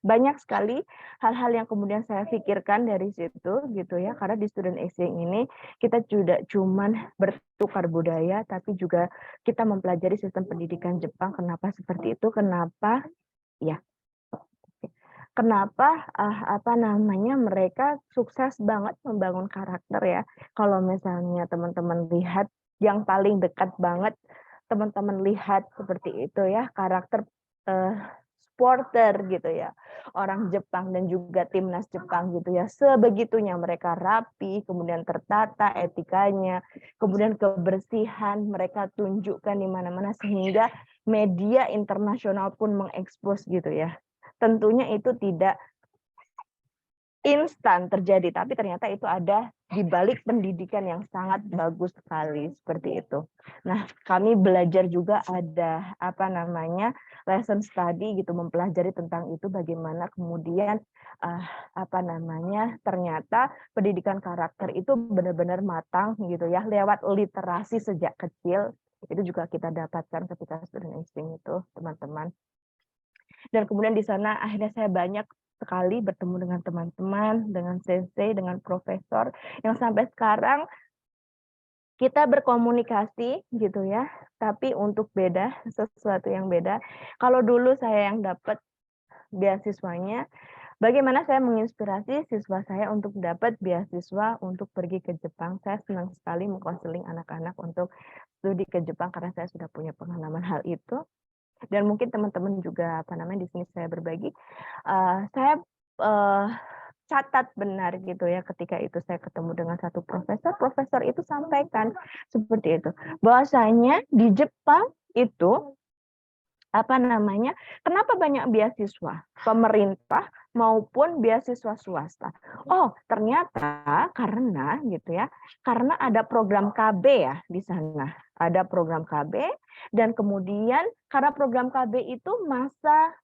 banyak sekali hal-hal yang kemudian saya pikirkan dari situ gitu ya, karena di student exchange ini kita tidak cuman bertukar budaya, tapi juga kita mempelajari sistem pendidikan Jepang. Kenapa seperti itu? Kenapa mereka sukses banget membangun karakter ya. Kalau misalnya teman-teman lihat yang paling dekat banget, teman-teman lihat seperti itu ya, karakter supporter gitu ya, orang Jepang dan juga timnas Jepang gitu ya, sebegitunya mereka rapi, kemudian tertata etikanya, kemudian kebersihan mereka tunjukkan di mana-mana sehingga media internasional pun mengekspos gitu ya. Tentunya itu tidak instan terjadi, tapi ternyata itu ada di balik pendidikan yang sangat bagus sekali seperti itu. Nah, kami belajar juga ada lesson study gitu, mempelajari tentang itu bagaimana kemudian ternyata pendidikan karakter itu benar-benar matang gitu ya, lewat literasi sejak kecil. Itu juga kita dapatkan ketika student exchange itu, teman-teman. Dan kemudian di sana akhirnya saya banyak sekali bertemu dengan teman-teman, dengan sensei, dengan profesor, yang sampai sekarang kita berkomunikasi gitu ya, tapi untuk beda, sesuatu yang beda. Kalau dulu saya yang dapat beasiswanya, bagaimana saya menginspirasi siswa saya untuk dapat beasiswa untuk pergi ke Jepang. Saya senang sekali mengkonseling anak-anak untuk studi ke Jepang karena saya sudah punya pengalaman hal itu. Dan mungkin teman-teman juga di sini saya berbagi, saya catat benar gitu ya, ketika itu saya ketemu dengan satu profesor itu sampaikan seperti itu, bahwasanya di Jepang itu kenapa banyak beasiswa pemerintah maupun beasiswa swasta. Oh, ternyata karena gitu ya, karena ada program KB ya di sana. Ada program KB, dan kemudian karena program KB itu masa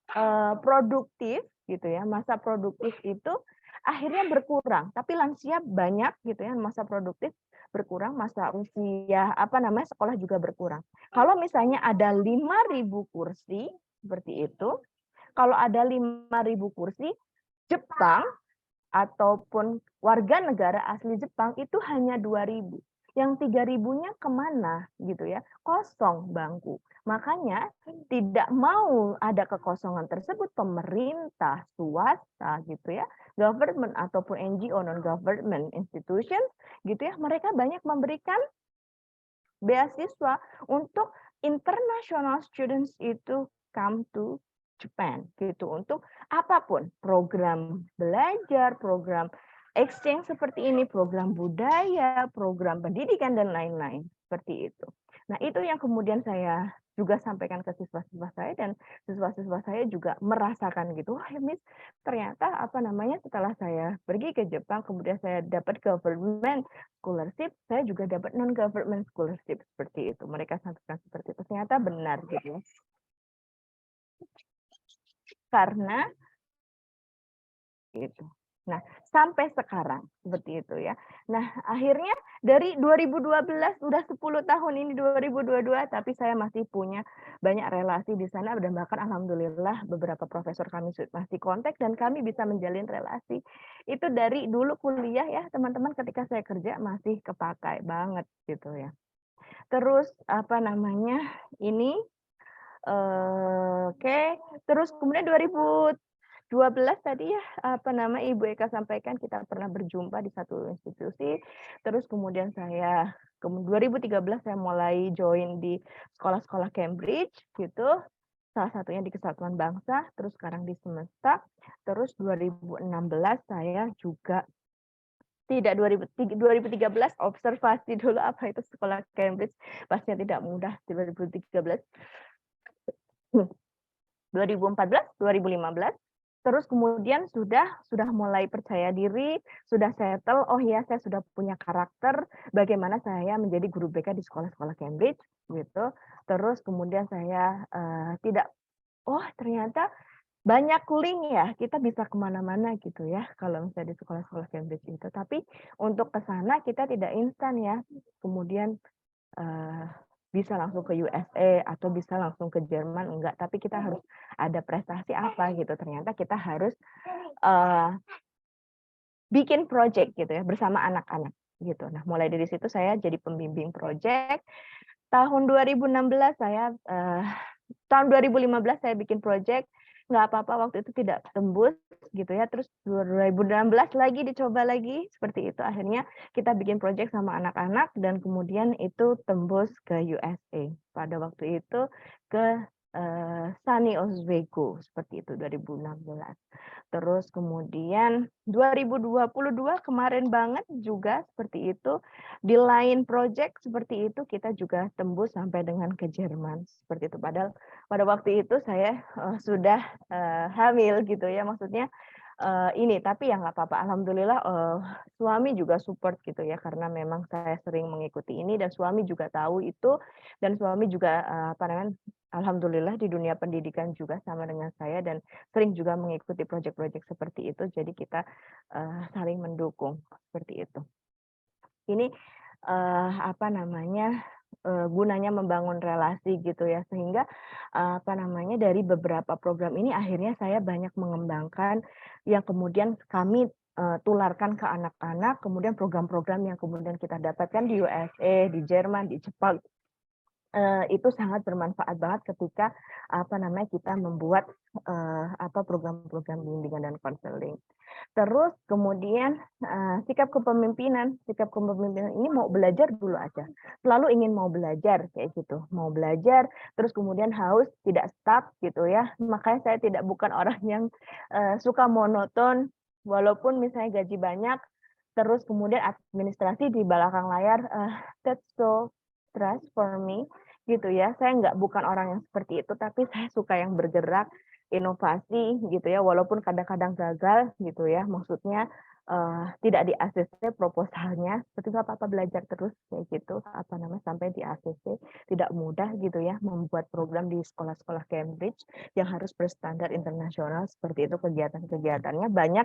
produktif gitu ya, masa produktif itu akhirnya berkurang, tapi lansia banyak gitu ya, masa produktif berkurang, masa usia sekolah juga berkurang. Kalau misalnya ada 5.000 kursi seperti itu, kalau ada 5.000 kursi, Jepang ataupun warga negara asli Jepang itu hanya 2.000. Yang 3.000-nya kemana gitu ya? Kosong bangku. Makanya tidak mau ada kekosongan tersebut, pemerintah, swasta gitu ya, government ataupun NGO, non-government institution gitu ya, mereka banyak memberikan beasiswa untuk international students itu come to Japan gitu, untuk apapun, program belajar, program exchange seperti ini, program budaya, program pendidikan dan lain-lain seperti itu. Nah, itu yang kemudian saya juga sampaikan ke siswa-siswa saya, dan siswa-siswa saya juga merasakan gitu, wah Miss, ternyata setelah saya pergi ke Jepang, kemudian saya dapat government scholarship, saya juga dapat non-government scholarship seperti itu. Mereka sampaikan seperti itu. Ternyata benar gitu. Karena itu. Nah, sampai sekarang seperti itu ya. Nah, akhirnya dari 2012 udah 10 tahun ini 2022, tapi saya masih punya banyak relasi di sana, dan bahkan alhamdulillah beberapa profesor kami masih kontak dan kami bisa menjalin relasi. Itu dari dulu kuliah ya, teman-teman, ketika saya kerja masih kepakai banget gitu ya. Terus ini terus kemudian 2012 tadi ya, Ibu Eka sampaikan kita pernah berjumpa di satu institusi. Terus kemudian 2013 saya mulai join di sekolah-sekolah Cambridge gitu. Salah satunya di Kesatuan Bangsa, terus sekarang di Semesta. Terus 2016 saya juga Tidak, 2013 observasi dulu apa itu sekolah Cambridge, pastinya tidak mudah 2013. 2014, 2015, terus kemudian sudah mulai percaya diri, sudah settle, oh ya saya sudah punya karakter, bagaimana saya menjadi guru BK di sekolah-sekolah Cambridge gitu. Terus kemudian saya tidak, oh ternyata banyak link ya, kita bisa kemana-mana gitu ya kalau misalnya di sekolah-sekolah Cambridge itu. Tapi untuk ke sana kita tidak instan ya, kemudian bisa langsung ke USA atau bisa langsung ke Jerman, enggak, tapi kita harus ada prestasi apa gitu. Ternyata kita harus bikin project gitu ya bersama anak-anak gitu. Nah, mulai dari situ saya jadi pembimbing project. Tahun 2016 saya tahun 2015 saya bikin project, nggak apa-apa waktu itu tidak tembus gitu ya. Terus 2016 lagi dicoba lagi seperti itu. Akhirnya kita bikin project sama anak-anak dan kemudian itu tembus ke USA. Pada waktu itu ke Sunny Oswego seperti itu 2016. Terus kemudian 2022 kemarin banget juga seperti itu, di lain project seperti itu kita juga tembus sampai dengan ke Jerman seperti itu. Padahal pada waktu itu saya sudah hamil gitu ya, maksudnya ini, tapi ya nggak apa-apa. Alhamdulillah suami juga support gitu ya, karena memang saya sering mengikuti ini dan suami juga tahu itu, dan suami juga apa namanya, alhamdulillah di dunia pendidikan juga sama dengan saya dan sering juga mengikuti proyek-proyek seperti itu. Jadi kita saling mendukung seperti itu. Ini apa namanya, gunanya membangun relasi gitu ya, sehingga apa namanya, dari beberapa program ini akhirnya saya banyak mengembangkan yang kemudian kami tularkan ke anak-anak, kemudian program-program yang kemudian kita dapatkan di USA, di Jerman, di Jepang, itu sangat bermanfaat banget ketika apa namanya, kita membuat apa program-program bimbingan dan konseling. Terus kemudian sikap kepemimpinan ini mau belajar dulu aja. Selalu ingin mau belajar kayak gitu, mau belajar terus kemudian haus, tidak stuck gitu ya. Makanya saya bukan orang yang suka monoton, walaupun misalnya gaji banyak, terus kemudian administrasi di belakang layar, that's so stress for me gitu ya. Saya bukan orang yang seperti itu, tapi saya suka yang bergerak, inovasi gitu ya, walaupun kadang-kadang gagal gitu ya, maksudnya tidak di ACC proposalnya, tapi nggak apa-apa, belajar terus kayak gitu, apa namanya, sampai di ACC. Tidak mudah gitu ya membuat program di sekolah-sekolah Cambridge yang harus berstandar internasional seperti itu, kegiatan-kegiatannya banyak,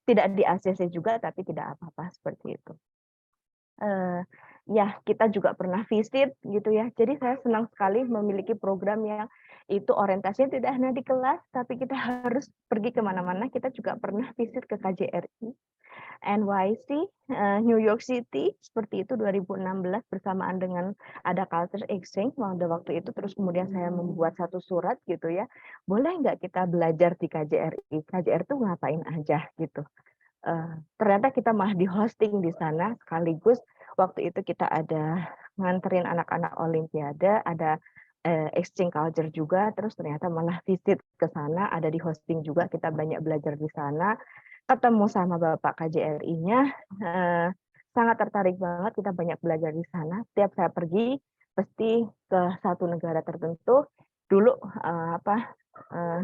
tidak di ACC juga, tapi tidak apa-apa seperti itu. Ya, kita juga pernah visit gitu ya. Jadi saya senang sekali memiliki program yang itu orientasinya tidak hanya di kelas, tapi kita harus pergi kemana-mana. Kita juga pernah visit ke KJRI, NYC, New York City, seperti itu 2016 bersamaan dengan ada culture exchange pada waktu itu. Terus kemudian saya membuat satu surat gitu ya, boleh nggak kita belajar di KJRI? KJRI itu ngapain aja gitu. Ternyata kita malah di hosting di sana, sekaligus waktu itu kita ada nganterin anak-anak olimpiade, ada exchange culture juga, terus ternyata malah visit ke sana, ada di hosting juga, kita banyak belajar di sana, ketemu sama Bapak KJRI-nya, sangat tertarik banget, kita banyak belajar di sana. Setiap saya pergi, pasti ke satu negara tertentu, dulu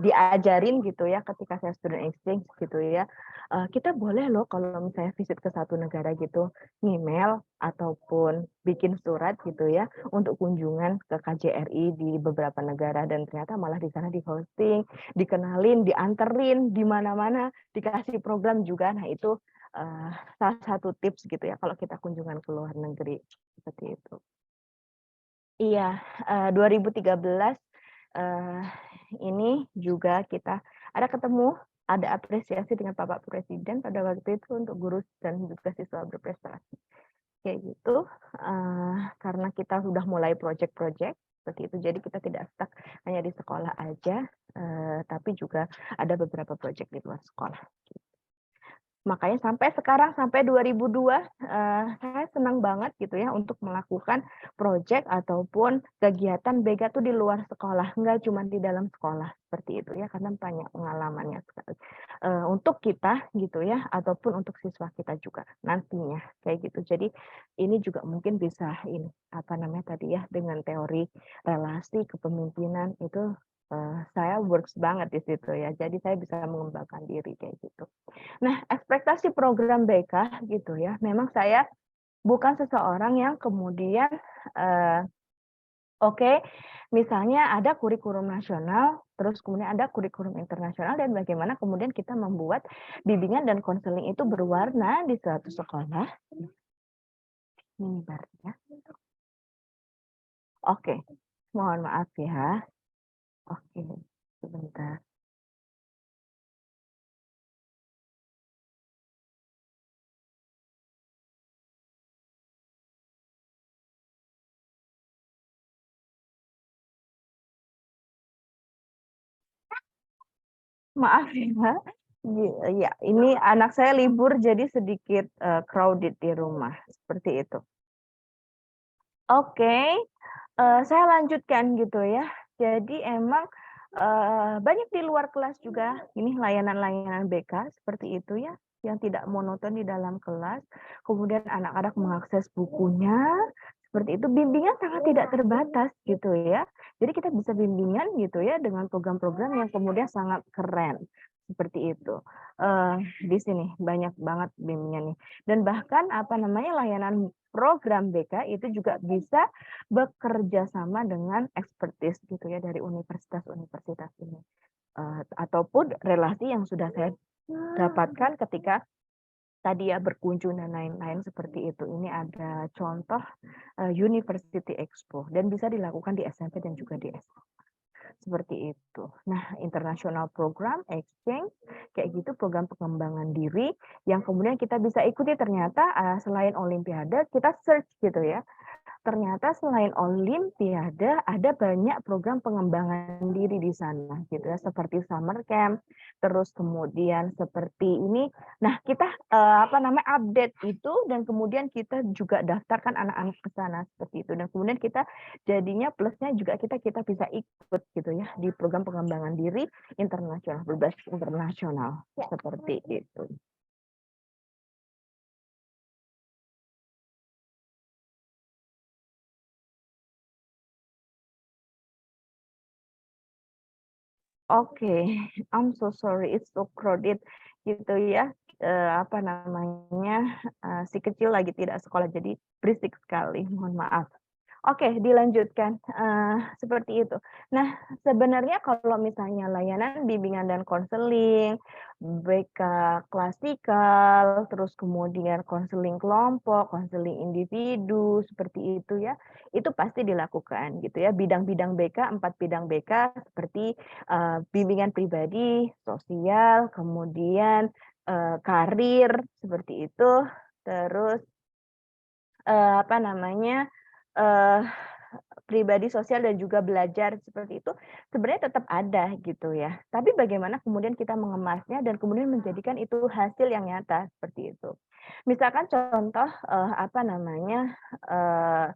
diajarin gitu ya ketika saya student exchange gitu ya, kita boleh loh kalau misalnya visit ke satu negara gitu, email ataupun bikin surat gitu ya untuk kunjungan ke KJRI di beberapa negara, dan ternyata malah di sana di hosting, dikenalin, dianterin di mana-mana, dikasih program juga. Nah itu salah satu tips gitu ya kalau kita kunjungan ke luar negeri seperti itu. Iya, 2013 ini juga kita ada ketemu, ada apresiasi dengan Bapak Presiden pada waktu itu untuk guru dan juga siswa berprestasi. Kayak gitu, karena kita sudah mulai project-project seperti itu, jadi kita tidak stuck hanya di sekolah aja, tapi juga ada beberapa project di luar sekolah. Makanya sampai sekarang, sampai 2002, saya senang banget gitu ya untuk melakukan project ataupun kegiatan BK tuh di luar sekolah, nggak cuma di dalam sekolah, seperti itu ya, karena banyak pengalamannya sekali. Untuk kita gitu ya, ataupun untuk siswa kita juga nantinya, kayak gitu. Jadi ini juga mungkin bisa ini, apa namanya tadi ya, dengan teori relasi kepemimpinan itu, saya works banget di situ ya, jadi saya bisa mengembangkan diri kayak gitu. Nah, ekspektasi program BK gitu ya, memang saya bukan seseorang yang kemudian, oke, misalnya ada kurikulum nasional, terus kemudian ada kurikulum internasional dan bagaimana kemudian kita membuat bimbingan dan konseling itu berwarna di suatu sekolah. Minibar ya. Oke, mohon maaf ya. Oke, sebentar. Maaf ya. Ya, ini anak saya libur jadi sedikit crowded di rumah, seperti itu. Oke, saya lanjutkan gitu ya. Jadi emang banyak di luar kelas juga ini layanan-layanan BK seperti itu ya, yang tidak monoton di dalam kelas. Kemudian anak-anak mengakses bukunya, seperti itu. Bimbingan sangat tidak terbatas gitu ya. Jadi kita bisa bimbingan gitu ya dengan program-program yang kemudian sangat keren, seperti itu. Di sini banyak banget bimbingan nih. Dan bahkan apa namanya layanan program BK itu juga bisa bekerja sama dengan expertise gitu ya dari universitas-universitas ini. Ataupun relasi yang sudah saya dapatkan ketika tadi ya berkunjung dan lain-lain seperti itu. Ini ada contoh University Expo dan bisa dilakukan di SMP dan juga di SMA. Seperti itu. Nah, international program, exchange, kayak gitu program pengembangan diri yang kemudian kita bisa ikuti ternyata selain olimpiade kita search gitu ya. Ternyata selain olimpiade ada banyak program pengembangan diri di sana gitu ya seperti summer camp, terus kemudian seperti ini. Nah, kita apa namanya update itu dan kemudian kita juga daftarkan anak-anak ke sana seperti itu dan kemudian kita jadinya plusnya juga kita bisa ikut gitu ya di program pengembangan diri internasional berbasis internasional seperti itu. Oke, I'm so sorry, it's so crowded gitu ya. Apa namanya, si kecil lagi tidak sekolah jadi berisik sekali, mohon maaf. Oke, dilanjutkan, seperti itu. Nah, sebenarnya kalau misalnya layanan bimbingan dan konseling, BK klasikal, terus kemudian konseling kelompok, konseling individu, seperti itu ya, itu pasti dilakukan gitu ya. Bidang-bidang BK, 4 bidang BK seperti, bimbingan pribadi, sosial, kemudian, karir, seperti itu, terus apa namanya, pribadi sosial dan juga belajar seperti itu, sebenarnya tetap ada gitu ya. Tapi bagaimana kemudian kita mengemasnya dan kemudian menjadikan itu hasil yang nyata, seperti itu. Misalkan contoh, apa namanya, eee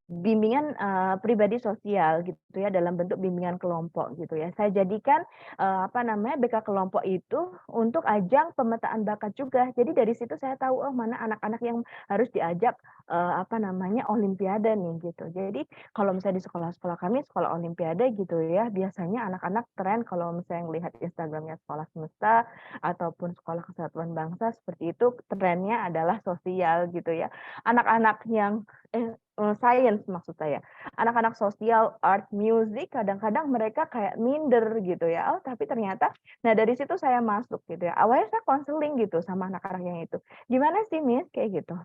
bimbingan, pribadi sosial gitu ya, dalam bentuk bimbingan kelompok gitu ya. Saya jadikan, apa namanya, BK kelompok itu untuk ajang pemetaan bakat juga. Jadi dari situ saya tahu, oh mana anak-anak yang harus diajak, apa namanya, olimpiade nih gitu. Jadi kalau misalnya di sekolah-sekolah kami, sekolah olimpiade gitu ya, biasanya anak-anak tren kalau misalnya ngelihat Instagram-nya Sekolah Semesta ataupun Sekolah Kesatuan Bangsa seperti itu, trennya adalah sosial gitu ya. Anak-anak yang science maksud saya. Anak-anak sosial, art, music, kadang-kadang mereka kayak minder gitu ya. Oh, tapi ternyata nah dari situ saya masuk gitu ya. Awalnya saya konseling gitu sama anak-anak yang itu. "Gimana sih, Miss?" Kayak gitu.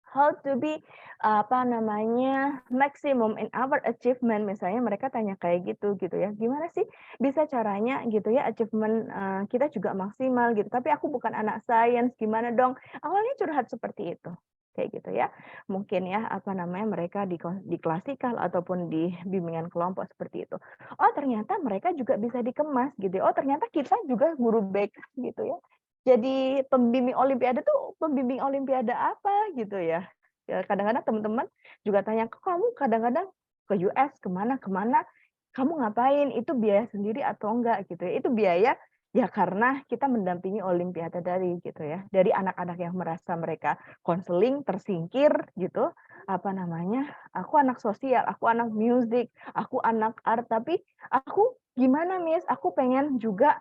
How to be, apa namanya, maximum in our achievement, misalnya mereka tanya kayak gitu ya. Gimana sih bisa caranya gitu ya achievement, kita juga maksimal gitu, tapi aku bukan anak sains, gimana dong? Awalnya curhat seperti itu, kayak gitu ya. Mungkin ya, apa namanya, mereka di klasikal ataupun di bimbingan kelompok seperti itu. Oh ternyata mereka juga bisa dikemas gitu ya, oh ternyata kita juga guru BK gitu ya. jadi pembimbing olimpiade tuh pembimbing olimpiade apa gitu ya. Ya kadang-kadang teman-teman juga tanya, "Kok kamu kadang-kadang ke US kemana kemana, kamu ngapain? Itu biaya sendiri atau enggak?" Gitu ya. Itu biaya ya karena kita mendampingi olimpiade dari gitu ya. Dari anak-anak yang merasa mereka konseling, tersingkir gitu, apa namanya, "Aku anak sosial, aku anak musik, aku anak art, tapi aku gimana Miss? Aku pengen juga,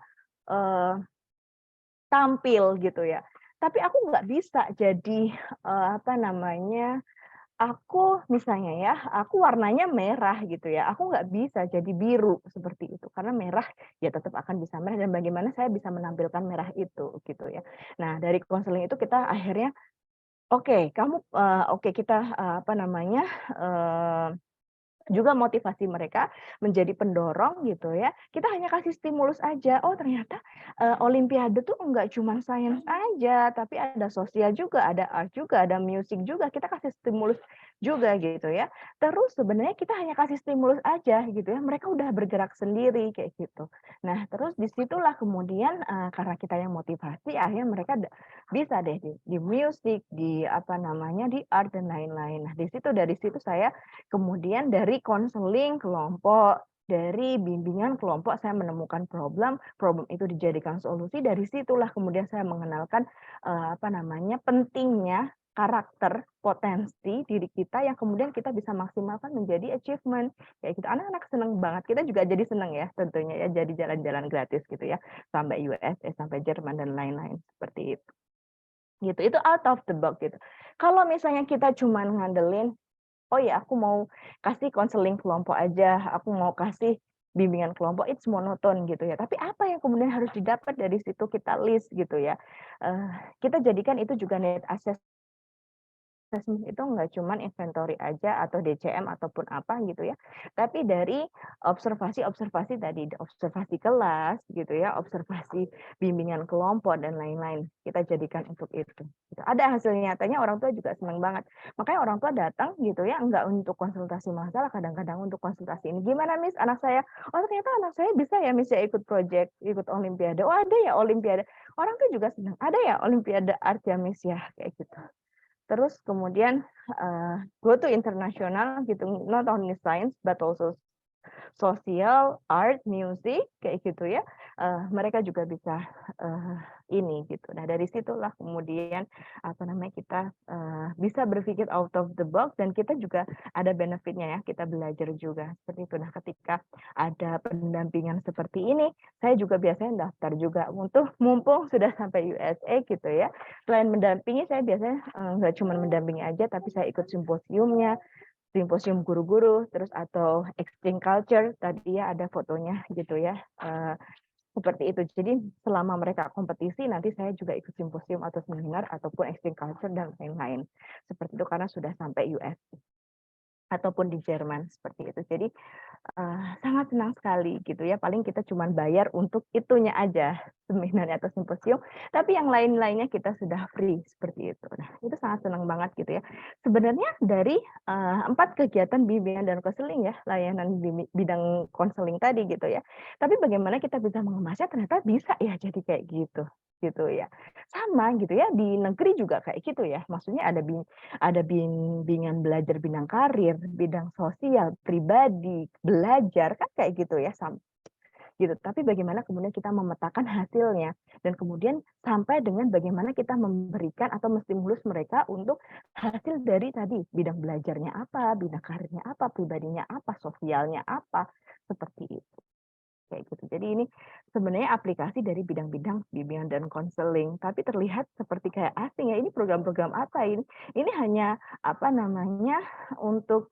eee" tampil gitu ya. Tapi aku nggak bisa jadi, apa namanya, aku misalnya ya, aku warnanya merah gitu ya, aku nggak bisa jadi biru seperti itu, karena merah ya tetap akan bisa merah dan bagaimana saya bisa menampilkan merah itu gitu ya. Nah dari konseling itu kita akhirnya, oke kamu, oke kita, apa namanya, juga motivasi mereka menjadi pendorong gitu ya, kita hanya kasih stimulus aja, oh ternyata, olimpiade tuh enggak cuman sains aja, tapi ada sosial juga, ada art juga, ada musik juga, kita kasih stimulus juga gitu ya. Terus sebenarnya kita hanya kasih stimulus aja gitu ya, mereka udah bergerak sendiri kayak gitu. Nah terus disitulah kemudian, karena kita yang motivasi akhirnya mereka bisa deh di musik, di apa namanya, di art dan lain-lain. Nah dari situ saya kemudian dari konseling kelompok, dari bimbingan kelompok saya menemukan problem, problem itu dijadikan solusi, dari situlah kemudian saya mengenalkan, apa namanya, pentingnya karakter, potensi diri kita yang kemudian kita bisa maksimalkan menjadi achievement, kayak gitu. Anak-anak seneng banget, kita juga jadi seneng ya tentunya ya, jadi jalan-jalan gratis gitu ya, sampai USA, sampai Jerman dan lain-lain, seperti itu. Gitu, itu out of the box gitu. Kalau misalnya kita cuman ngandelin, oh ya, aku mau kasih konseling kelompok aja, aku mau kasih bimbingan kelompok, it's monoton gitu ya. Tapi apa yang kemudian harus didapat dari situ kita list gitu ya. Kita jadikan itu juga need assessment itu nggak cuman inventory aja atau DCM ataupun apa gitu ya, tapi dari observasi-observasi tadi, observasi kelas gitu ya, observasi bimbingan kelompok dan lain-lain, kita jadikan untuk itu. Gitu. Ada hasil nyatanya, orang tua juga senang banget. Makanya orang tua datang gitu ya, nggak untuk konsultasi masalah, kadang-kadang untuk konsultasi ini. Gimana Miss, anak saya? Oh ternyata anak saya bisa ya Miss ya ikut project, ikut olimpiade. Oh ada ya olimpiade. Orang tua juga senang. Ada ya olimpiade art ya Miss ya, kayak gitu. Terus kemudian, go to international gitu, not only science but also sosial, art, music, kayak gitu ya, mereka juga bisa, ini gitu. Nah dari situlah kemudian, apa namanya, kita, bisa berpikir out of the box dan kita juga ada benefit-nya ya, kita belajar juga, seperti itu. Nah ketika ada pendampingan seperti ini, saya juga biasanya daftar juga untuk mumpung sudah sampai USA gitu ya, selain mendampingi saya biasanya, nggak cuma mendampingi aja, tapi saya ikut simposiumnya, simposium guru-guru, terus atau exchange culture, tadi ya ada fotonya gitu ya, seperti itu. Jadi selama mereka kompetisi, nanti saya juga ikut simposium atau seminar ataupun exchange culture dan lain-lain. Seperti itu karena sudah sampai US ataupun di Jerman, seperti itu. Jadi sangat senang sekali gitu ya, paling kita cuma bayar untuk itunya aja, seminarnya atau simposium, tapi yang lain-lainnya kita sudah free, seperti itu. Nah, itu sangat senang banget gitu ya. Sebenarnya dari 4 kegiatan bimbingan dan konseling ya, layanan bidang konseling tadi gitu ya. Tapi bagaimana kita bisa mengemasnya ternyata bisa ya jadi kayak gitu ya. Sama gitu ya, di negeri juga kayak gitu ya, maksudnya ada bimbingan belajar bidang karir, bidang sosial, pribadi, belajar, kan kayak gitu ya, gitu. Tapi bagaimana kemudian kita memetakan hasilnya, dan kemudian sampai dengan bagaimana kita memberikan atau menstimulus mereka untuk hasil dari tadi, bidang belajarnya apa, bidang karirnya apa, pribadinya apa, sosialnya apa, seperti itu. Kayak gitu. Jadi ini sebenarnya aplikasi dari bidang-bidang bimbingan dan konseling, tapi terlihat seperti kayak asing ya, ini program-program apa ini? Ini hanya apa namanya, untuk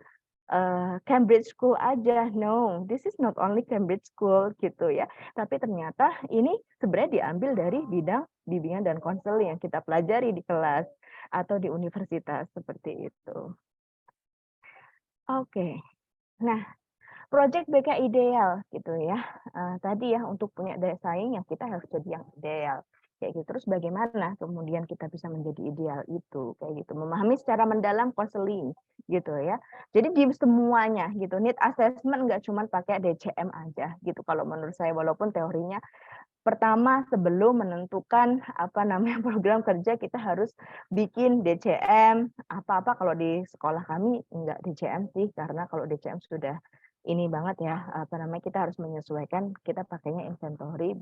Cambridge School aja. No, this is not only Cambridge School gitu ya. Tapi ternyata ini sebenarnya diambil dari bidang bimbingan dan konseling yang kita pelajari di kelas atau di universitas seperti itu. Oke. Nah, project BK ideal gitu ya. Tadi ya untuk punya daya saing yang kita harus jadi yang ideal. Kayak gitu. Terus bagaimana kemudian kita bisa menjadi ideal itu kayak gitu. Memahami secara mendalam konseling gitu ya. Jadi di semuanya gitu. Need assessment nggak cuma pakai DCM aja gitu kalau menurut saya, walaupun teorinya pertama sebelum menentukan program kerja kita harus bikin DCM apa-apa. Kalau di sekolah kami enggak DCM sih, karena kalau DCM sudah ini banget ya, kita harus menyesuaikan, kita pakainya inventory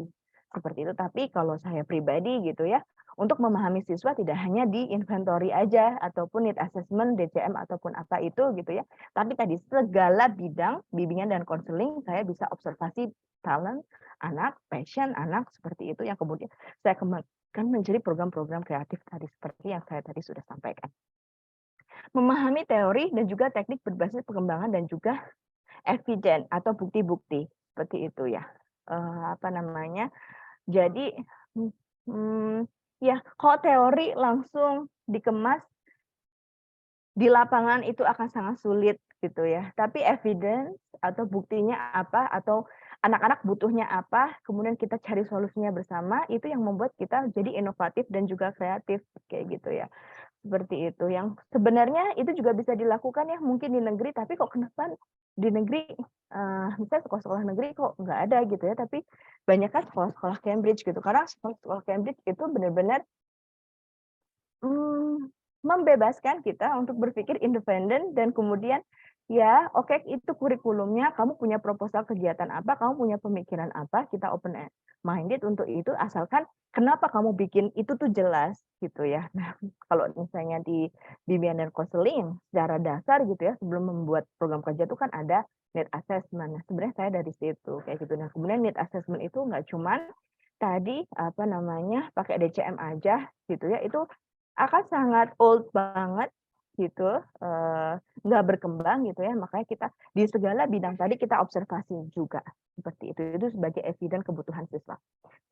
seperti itu. Tapi kalau saya pribadi gitu ya, untuk memahami siswa tidak hanya di inventory aja ataupun need assessment, DCM ataupun apa itu gitu ya. Tapi tadi segala bidang bimbingan dan konseling saya bisa observasi talent anak, passion anak, seperti itu yang kemudian saya kembangkan menjadi program-program kreatif tadi seperti yang saya tadi sudah sampaikan. Memahami teori dan juga teknik berbasis pengembangan dan juga evidence atau bukti-bukti seperti itu ya. Jadi ya kalau teori langsung dikemas di lapangan itu akan sangat sulit gitu ya. Tapi evidence atau buktinya apa atau anak-anak butuhnya apa, kemudian kita cari solusinya bersama, itu yang membuat kita jadi inovatif dan juga kreatif kayak gitu ya. Seperti itu yang sebenarnya itu juga bisa dilakukan ya mungkin di negeri, tapi kok kenapa di negeri misalnya sekolah-sekolah negeri kok nggak ada gitu ya, tapi banyak kan sekolah-sekolah Cambridge gitu. Karena sekolah Cambridge itu benar-benar membebaskan kita untuk berpikir independen dan kemudian ya oke itu kurikulumnya, kamu punya proposal kegiatan apa, kamu punya pemikiran apa, kita open minded untuk itu asalkan kenapa kamu bikin itu tuh jelas gitu ya. Nah, kalau misalnya di bimbingan dan konseling secara dasar gitu ya, sebelum membuat program kerja itu kan ada need assessment. Nah, sebenarnya saya dari situ kayak gitu. Nah, kemudian need assessment itu nggak cuman tadi pakai DCM aja gitu ya, itu akan sangat old banget gitu, nggak berkembang gitu ya, makanya kita di segala bidang tadi kita observasi juga seperti itu sebagai evidence kebutuhan siswa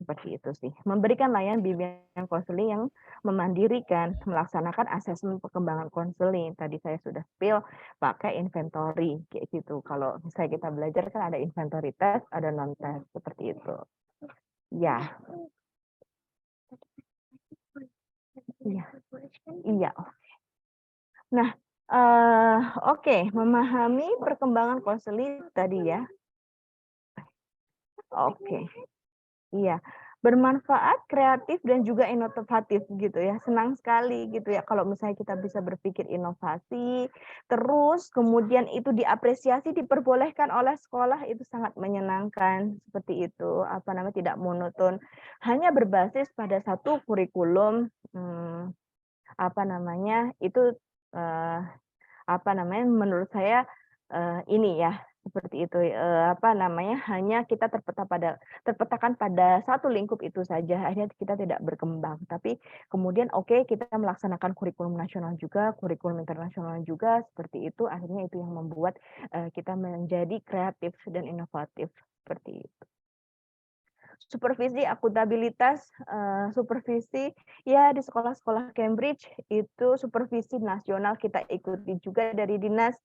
seperti itu sih. Memberikan layanan bimbingan konseling yang memandirikan, melaksanakan asesmen perkembangan konseling, tadi saya sudah spill pakai inventory kayak gitu. Kalau misalnya kita belajar kan ada inventory test, ada non test seperti itu ya. Iya. Nah, oke, memahami perkembangan konseling tadi ya. Oke. Iya. Bermanfaat, kreatif dan juga inovatif gitu ya. Senang sekali gitu ya kalau misalnya kita bisa berpikir inovasi, terus kemudian itu diapresiasi, diperbolehkan oleh sekolah, itu sangat menyenangkan seperti itu. Tidak monoton, hanya berbasis pada satu kurikulum itu menurut saya ini ya seperti itu hanya kita terpetakan pada satu lingkup itu saja, akhirnya kita tidak berkembang. Tapi kemudian kita melaksanakan kurikulum nasional juga, kurikulum internasional juga seperti itu, akhirnya itu yang membuat kita menjadi kreatif dan inovatif seperti itu. Supervisi akuntabilitas, supervisi ya di sekolah-sekolah Cambridge itu supervisi nasional kita ikuti juga dari dinas,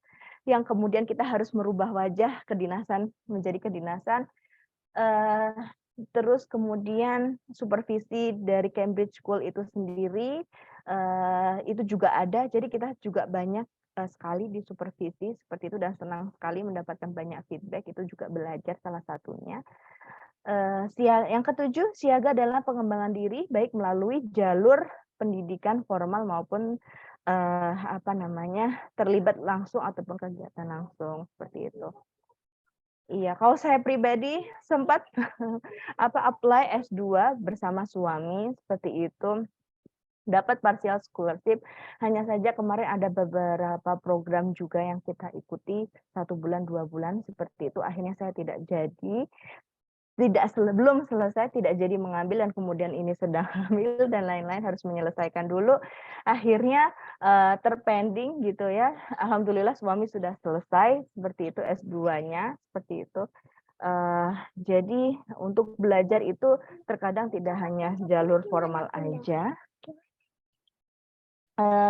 yang kemudian kita harus merubah wajah kedinasan menjadi kedinasan. Terus kemudian supervisi dari Cambridge School itu sendiri itu juga ada, jadi kita juga banyak sekali di supervisi seperti itu dan senang sekali mendapatkan banyak feedback, itu juga belajar salah satunya. Yang ketujuh, siaga dalam pengembangan diri baik melalui jalur pendidikan formal maupun terlibat langsung ataupun kegiatan langsung seperti itu. Iya, kalau saya pribadi sempat apply S2 bersama suami seperti itu. Dapat partial scholarship, hanya saja kemarin ada beberapa program juga yang kita ikuti 1 bulan 2 bulan seperti itu, akhirnya saya tidak jadi. Belum selesai, tidak jadi mengambil dan kemudian ini sedang hamil dan lain-lain harus menyelesaikan dulu. Akhirnya terpending gitu ya. Alhamdulillah suami sudah selesai seperti itu S2-nya seperti itu. Jadi untuk belajar itu terkadang tidak hanya jalur formal aja.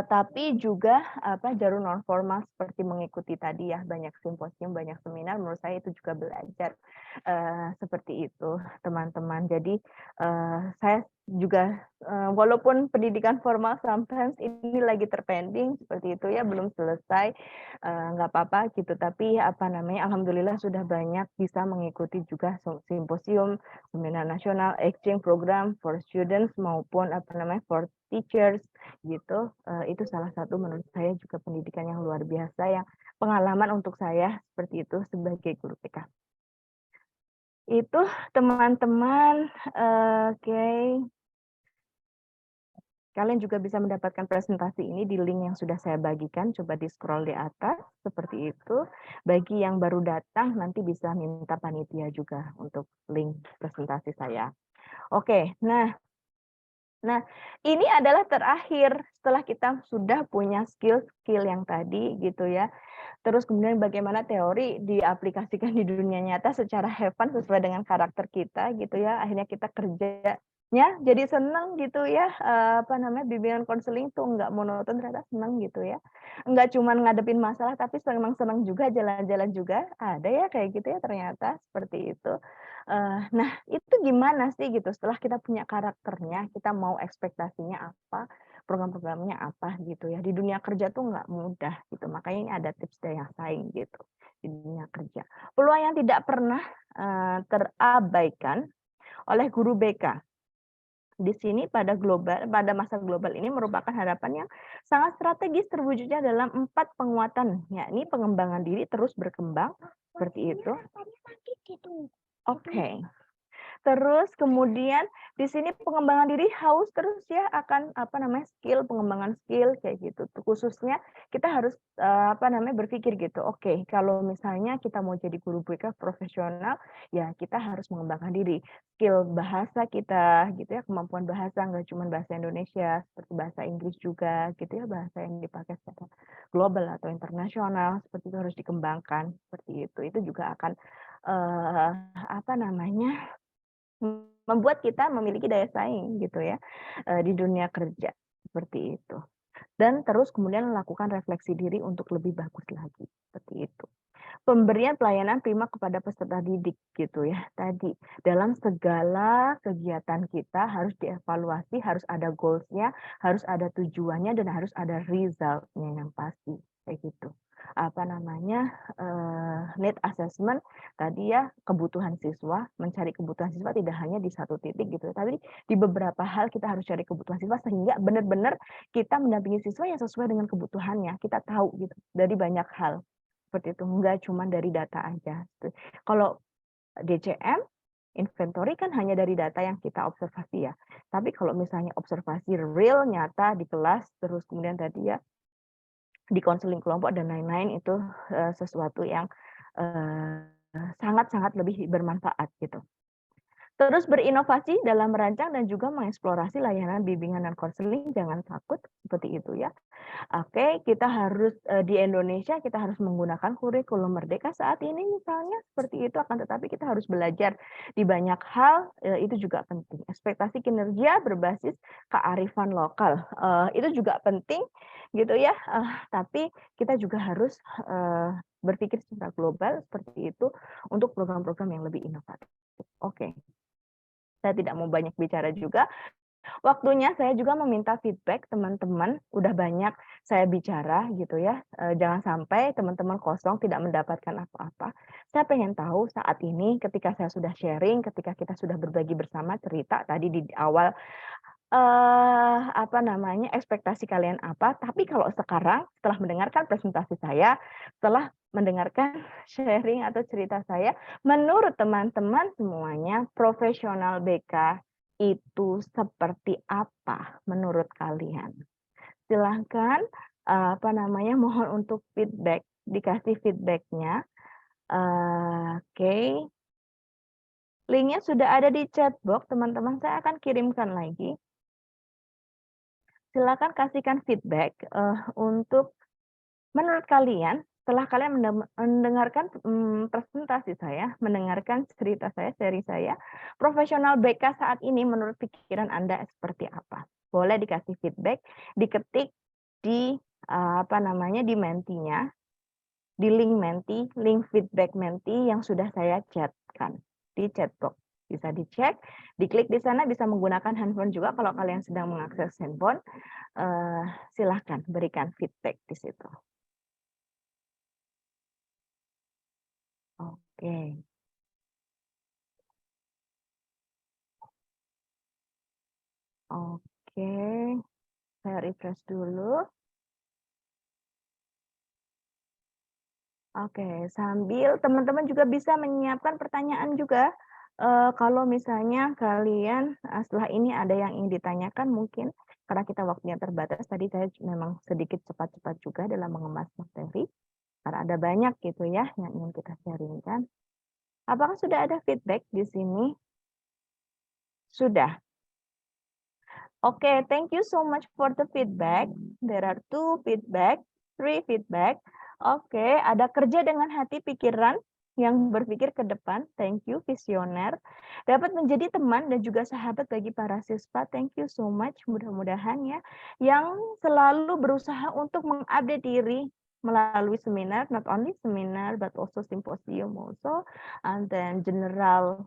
Tapi juga jalur non formal seperti mengikuti tadi ya, banyak simposium, banyak seminar, menurut saya itu juga belajar seperti itu teman-teman. Jadi saya juga walaupun pendidikan formal sometimes ini lagi terpending seperti itu ya, belum selesai, nggak apa-apa gitu. Tapi alhamdulillah sudah banyak bisa mengikuti juga simposium, seminar nasional, exchange program for students maupun for teachers gitu. Itu salah satu menurut saya juga pendidikan yang luar biasa, yang pengalaman untuk saya seperti itu sebagai guru PK. Itu teman-teman, oke. Kalian juga bisa mendapatkan presentasi ini di link yang sudah saya bagikan, coba di-scroll di atas, seperti itu. Bagi yang baru datang, nanti bisa minta panitia juga untuk link presentasi saya. Oke, nah, ini adalah terakhir setelah kita sudah punya skill-skill yang tadi gitu ya. Terus kemudian bagaimana teori diaplikasikan di dunia nyata secara have fun sesuai dengan karakter kita gitu ya. Akhirnya kita kerjanya jadi senang gitu ya. Bimbingan konseling tuh nggak monoton, ternyata senang gitu ya. Nggak cuma ngadepin masalah tapi memang senang juga, jalan-jalan juga. Ada ya kayak gitu ya ternyata seperti itu. Nah, itu gimana sih gitu setelah kita punya karakternya, kita mau ekspektasinya apa, program-programnya apa gitu ya. Di dunia kerja tuh nggak mudah gitu, makanya ini ada tips daya saing gitu di dunia kerja. Peluang yang tidak pernah terabaikan oleh guru BK. Di sini pada masa global ini merupakan harapan yang sangat strategis terwujudnya dalam 4 penguatan, yakni pengembangan diri terus berkembang seperti itu. Oke. Terus kemudian di sini pengembangan diri haus terus ya akan pengembangan skill kayak gitu. Khususnya kita harus berpikir gitu. Oke, kalau misalnya kita mau jadi guru BK profesional, ya kita harus mengembangkan diri. Skill bahasa kita gitu ya, kemampuan bahasa nggak cuma bahasa Indonesia, seperti bahasa Inggris juga gitu ya, bahasa yang dipakai secara global atau internasional seperti itu harus dikembangkan seperti itu. Itu juga akan membuat kita memiliki daya saing gitu ya di dunia kerja seperti itu. Dan terus kemudian melakukan refleksi diri untuk lebih bagus lagi seperti itu. Pemberian pelayanan prima kepada peserta didik gitu ya. Tadi dalam segala kegiatan kita harus dievaluasi, harus ada goals-nya, harus ada tujuannya dan harus ada result-nya yang pasti kayak gitu. Need assessment tadi ya, kebutuhan siswa, mencari kebutuhan siswa tidak hanya di satu titik gitu, tapi di beberapa hal kita harus cari kebutuhan siswa sehingga benar-benar kita mendampingi siswa yang sesuai dengan kebutuhannya. Kita tahu gitu dari banyak hal seperti itu, enggak cuma dari data aja. Kalau DCM inventory kan hanya dari data yang kita observasi ya. Tapi kalau misalnya observasi real nyata di kelas, terus kemudian tadi ya di konseling kelompok dan lain-lain, itu sesuatu yang sangat-sangat lebih bermanfaat gitu. Terus berinovasi dalam merancang dan juga mengeksplorasi layanan bimbingan dan konseling, jangan takut seperti itu ya. Oke, kita harus di Indonesia kita harus menggunakan kurikulum merdeka saat ini misalnya seperti itu, akan tetapi kita harus belajar di banyak hal, itu juga penting. Ekspektasi kinerja berbasis kearifan lokal, itu juga penting gitu ya, tapi kita juga harus berpikir secara global seperti itu untuk program-program yang lebih inovatif. Oke. Saya tidak mau banyak bicara juga. Waktunya saya juga meminta feedback teman-teman, udah banyak saya bicara gitu ya, jangan sampai teman-teman kosong tidak mendapatkan apa-apa. Saya pengen tahu saat ini ketika saya sudah sharing, ketika kita sudah berbagi bersama cerita tadi di awal, ekspektasi kalian apa, tapi kalau sekarang setelah mendengarkan presentasi saya, setelah mendengarkan sharing atau cerita saya, menurut teman-teman semuanya profesional BK itu seperti apa menurut kalian? Silahkan mohon untuk feedback, dikasih feedback-nya. Oke. Linknya sudah ada di chat box, teman-teman. Saya akan kirimkan lagi. Silakan kasihkan feedback untuk menurut kalian setelah kalian mendengarkan presentasi saya, mendengarkan cerita saya, seri saya, profesional BK saat ini menurut pikiran Anda seperti apa? Boleh dikasih feedback, diketik di di Mentinya, di link Menti, link feedback Menti yang sudah saya chatkan di chatbox. Bisa dicek, diklik di sana, bisa menggunakan handphone juga kalau kalian sedang mengakses handphone. Silahkan berikan feedback di situ. Oke. Oke, saya refresh dulu. Oke, sambil teman-teman juga bisa menyiapkan pertanyaan juga. Kalau misalnya kalian setelah ini ada yang ingin ditanyakan mungkin karena kita waktunya terbatas, tadi saya memang sedikit cepat-cepat juga dalam mengemas materi, karena ada banyak gitu ya yang ingin kita sharingkan. Apakah sudah ada feedback di sini? Sudah. Oke, thank you so much for the feedback. There are 2 feedback, 3 feedback. Oke, ada kerja dengan hati pikiran yang berpikir ke depan. Thank you, visioner. Dapat menjadi teman dan juga sahabat bagi para siswa. Thank you so much. Mudah-mudahan ya, yang selalu berusaha untuk mengupdate diri melalui seminar, not only seminar but also symposium also, and then general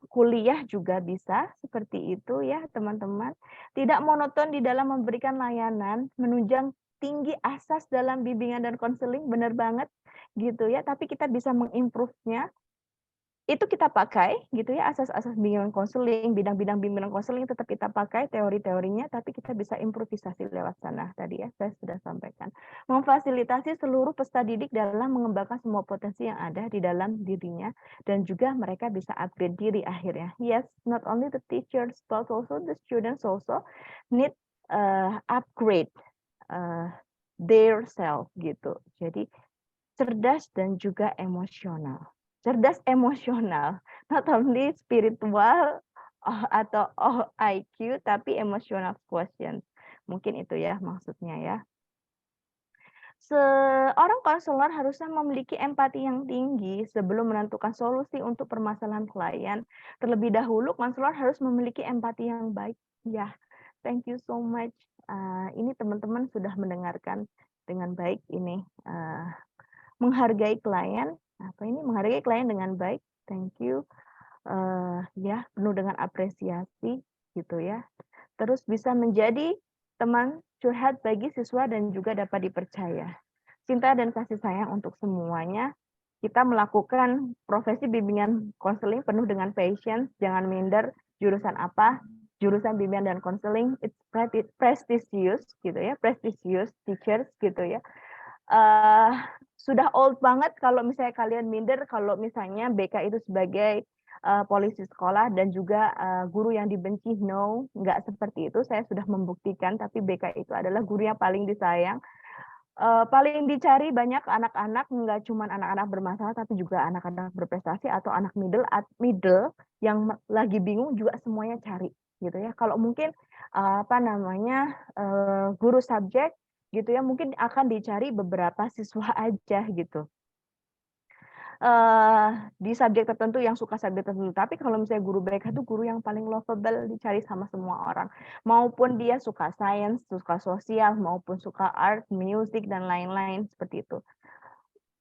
kuliah juga bisa seperti itu ya teman-teman. Tidak monoton di dalam memberikan layanan, menunjang tinggi asas dalam bimbingan dan konseling, benar banget gitu ya, tapi kita bisa mengimprove-nya. Itu kita pakai gitu ya, asas-asas bimbingan konseling, bidang-bidang bimbingan konseling tetap kita pakai teori-teorinya, tapi kita bisa improvisasi lewat sana tadi ya, saya sudah sampaikan. Memfasilitasi seluruh peserta didik dalam mengembangkan semua potensi yang ada di dalam dirinya, dan juga mereka bisa upgrade diri akhirnya. Yes, not only the teachers, but also the students also need upgrade their self gitu. Jadi cerdas dan juga emosional. Cerdas emosional, not only spiritual atau IQ, tapi emotional quotient. Mungkin itu ya maksudnya ya. Seorang konselor harusnya memiliki empati yang tinggi sebelum menentukan solusi untuk permasalahan klien. Terlebih dahulu, konselor harus memiliki empati yang baik. Ya, thank you so much. Ini teman-teman sudah mendengarkan dengan baik ini. Menghargai klien, menghargai klien dengan baik. Thank you. Ya, penuh dengan apresiasi gitu ya. Terus bisa menjadi teman curhat bagi siswa dan juga dapat dipercaya. Cinta dan kasih sayang untuk semuanya. Kita melakukan profesi bimbingan konseling penuh dengan passion, jangan minder jurusan apa, jurusan bimbingan dan konseling, it's prestigious gitu ya, prestigious teachers gitu ya. Sudah old banget kalau misalnya kalian minder kalau misalnya BK itu sebagai polisi sekolah dan juga guru yang dibenci. No, nggak seperti itu. Saya sudah membuktikan, tapi BK itu adalah guru yang paling disayang. Paling dicari banyak anak-anak, nggak cuma anak-anak bermasalah, tapi juga anak-anak berprestasi atau anak middle yang lagi bingung juga semuanya cari gitu ya. Kalau mungkin guru subjek gitu ya, mungkin akan dicari beberapa siswa aja gitu. Di subjek tertentu yang suka subjek tertentu, tapi kalau misalnya guru BK itu guru yang paling lovable, dicari sama semua orang. Maupun dia suka science, suka sosial, maupun suka art, music, dan lain-lain seperti itu.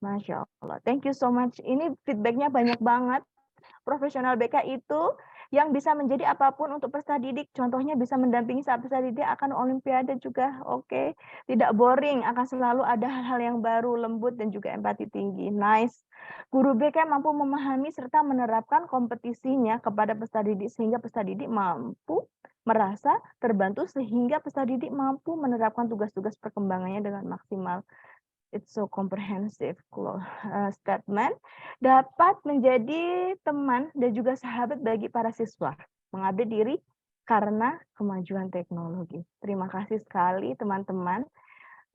Masya Allah, thank you so much. Ini feedbacknya banyak banget. Profesional BK itu yang bisa menjadi apapun untuk peserta didik. Contohnya bisa mendampingi saat peserta didik akan olimpiade juga. Oke. Tidak boring, akan selalu ada hal-hal yang baru, lembut dan juga empati tinggi. Nice. Guru BK mampu memahami serta menerapkan kompetisinya kepada peserta didik sehingga peserta didik mampu merasa terbantu sehingga peserta didik mampu menerapkan tugas-tugas perkembangannya dengan maksimal. It's so comprehensive statement. Dapat menjadi teman dan juga sahabat bagi para siswa. Mengabdi diri karena kemajuan teknologi. Terima kasih sekali teman-teman.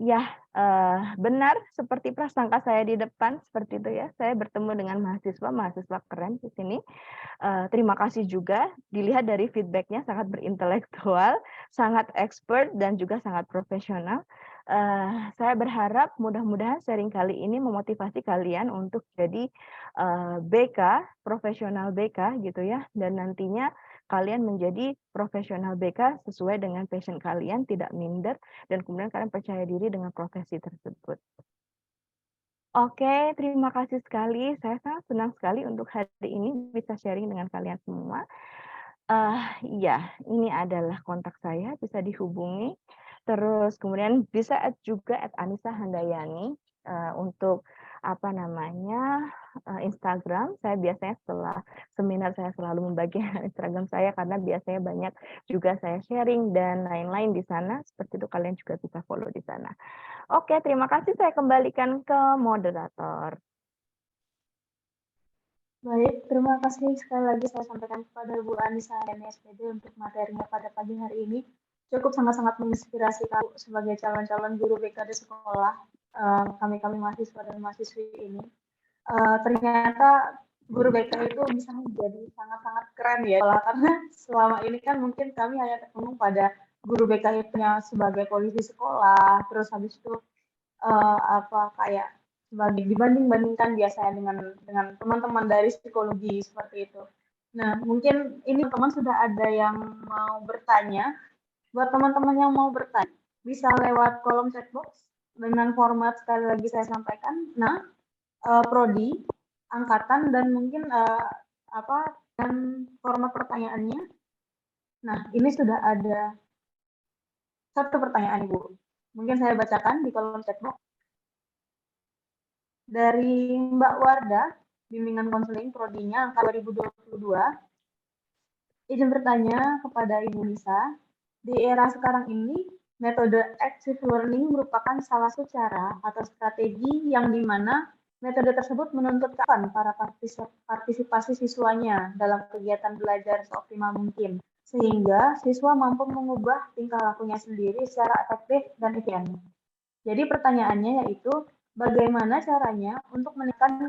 Ya, benar seperti prasangka saya di depan, seperti itu ya. Saya bertemu dengan mahasiswa keren di sini. Terima kasih juga. Dilihat dari feedbacknya sangat berintelektual, sangat expert, dan juga sangat profesional. Saya berharap mudah-mudahan sharing kali ini memotivasi kalian untuk jadi BK, profesional BK gitu ya, dan nantinya kalian menjadi profesional BK sesuai dengan passion kalian, tidak minder, dan kemudian kalian percaya diri dengan profesi tersebut. Oke, terima kasih sekali. Saya sangat senang sekali untuk hari ini bisa sharing dengan kalian semua. Iya, ini adalah kontak saya, bisa dihubungi. Terus kemudian bisa juga @Anissa Handayani, untuk apa namanya, Instagram. Saya biasanya setelah seminar saya selalu membagikan Instagram saya karena biasanya banyak juga saya sharing dan lain-lain di sana, seperti itu kalian juga bisa follow di sana. Oke, terima kasih, saya kembalikan ke moderator. Baik, terima kasih sekali lagi saya sampaikan kepada Bu Anissa dan SPD untuk materinya pada pagi hari ini. Cukup sangat-sangat menginspirasi kami sebagai calon-calon guru BK di sekolah, kami-kami mahasiswa dan mahasiswi ini. Ternyata guru BK itu bisa menjadi sangat-sangat keren ya, karena selama ini kan mungkin kami hanya terkungkung pada guru BK itu sebagai polisi sekolah, terus habis itu kayak sebagai dibanding-bandingkan biasanya dengan teman-teman dari psikologi seperti itu. Nah, mungkin ini teman sudah ada yang mau bertanya. Buat teman-teman yang mau bertanya, bisa lewat kolom chat box dengan format sekali lagi saya sampaikan. Nah, prodi, angkatan, dan mungkin dan format pertanyaannya. Nah, ini sudah ada satu pertanyaan, Ibu. Mungkin saya bacakan di kolom chat box. Dari Mbak Wardah, bimbingan konseling prodinya angka 2022. Izin bertanya kepada Ibu Nisa, di era sekarang ini, metode active learning merupakan salah satu cara atau strategi yang dimana metode tersebut menuntut kapan para partisipasi siswanya dalam kegiatan belajar seoptimal mungkin, sehingga siswa mampu mengubah tingkah lakunya sendiri secara efektif dan efisien. Jadi pertanyaannya yaitu, bagaimana caranya untuk menekan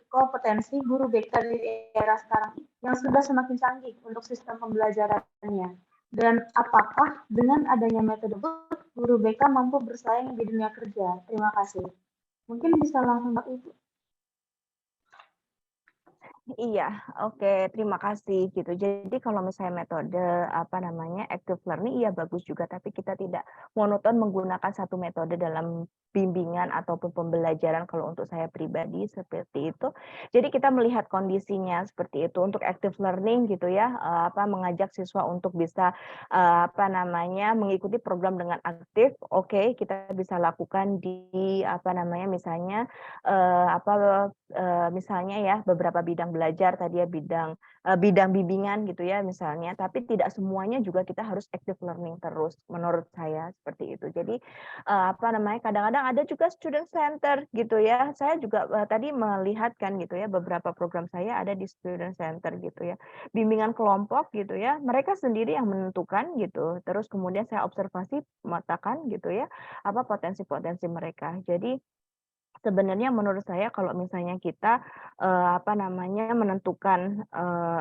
kompetensi guru BK di era sekarang yang sudah semakin canggih untuk sistem pembelajarannya? Dan apakah dengan adanya metode guru BK mampu bersaing di dunia kerja? Terima kasih. Mungkin bisa langsung Mbak Ibu. Iya, oke, terima kasih gitu. Jadi kalau misalnya metode apa namanya active learning iya bagus juga, tapi kita tidak monoton menggunakan satu metode dalam bimbingan ataupun pembelajaran kalau untuk saya pribadi seperti itu. Jadi kita melihat kondisinya seperti itu. Untuk active learning gitu ya, mengajak siswa untuk bisa apa namanya mengikuti program dengan aktif. Oke, kita bisa lakukan di apa namanya misalnya misalnya ya beberapa bidang belajar tadi ya bidang bimbingan gitu ya misalnya, tapi tidak semuanya juga kita harus active learning terus menurut saya seperti itu. Jadi kadang-kadang ada juga student center gitu ya. Saya juga tadi melihat kan gitu ya beberapa program saya ada di student center gitu ya. Bimbingan kelompok gitu ya. Mereka sendiri yang menentukan gitu. Terus kemudian saya observasi memetakan gitu ya apa potensi-potensi mereka. Jadi sebenarnya menurut saya kalau misalnya kita menentukan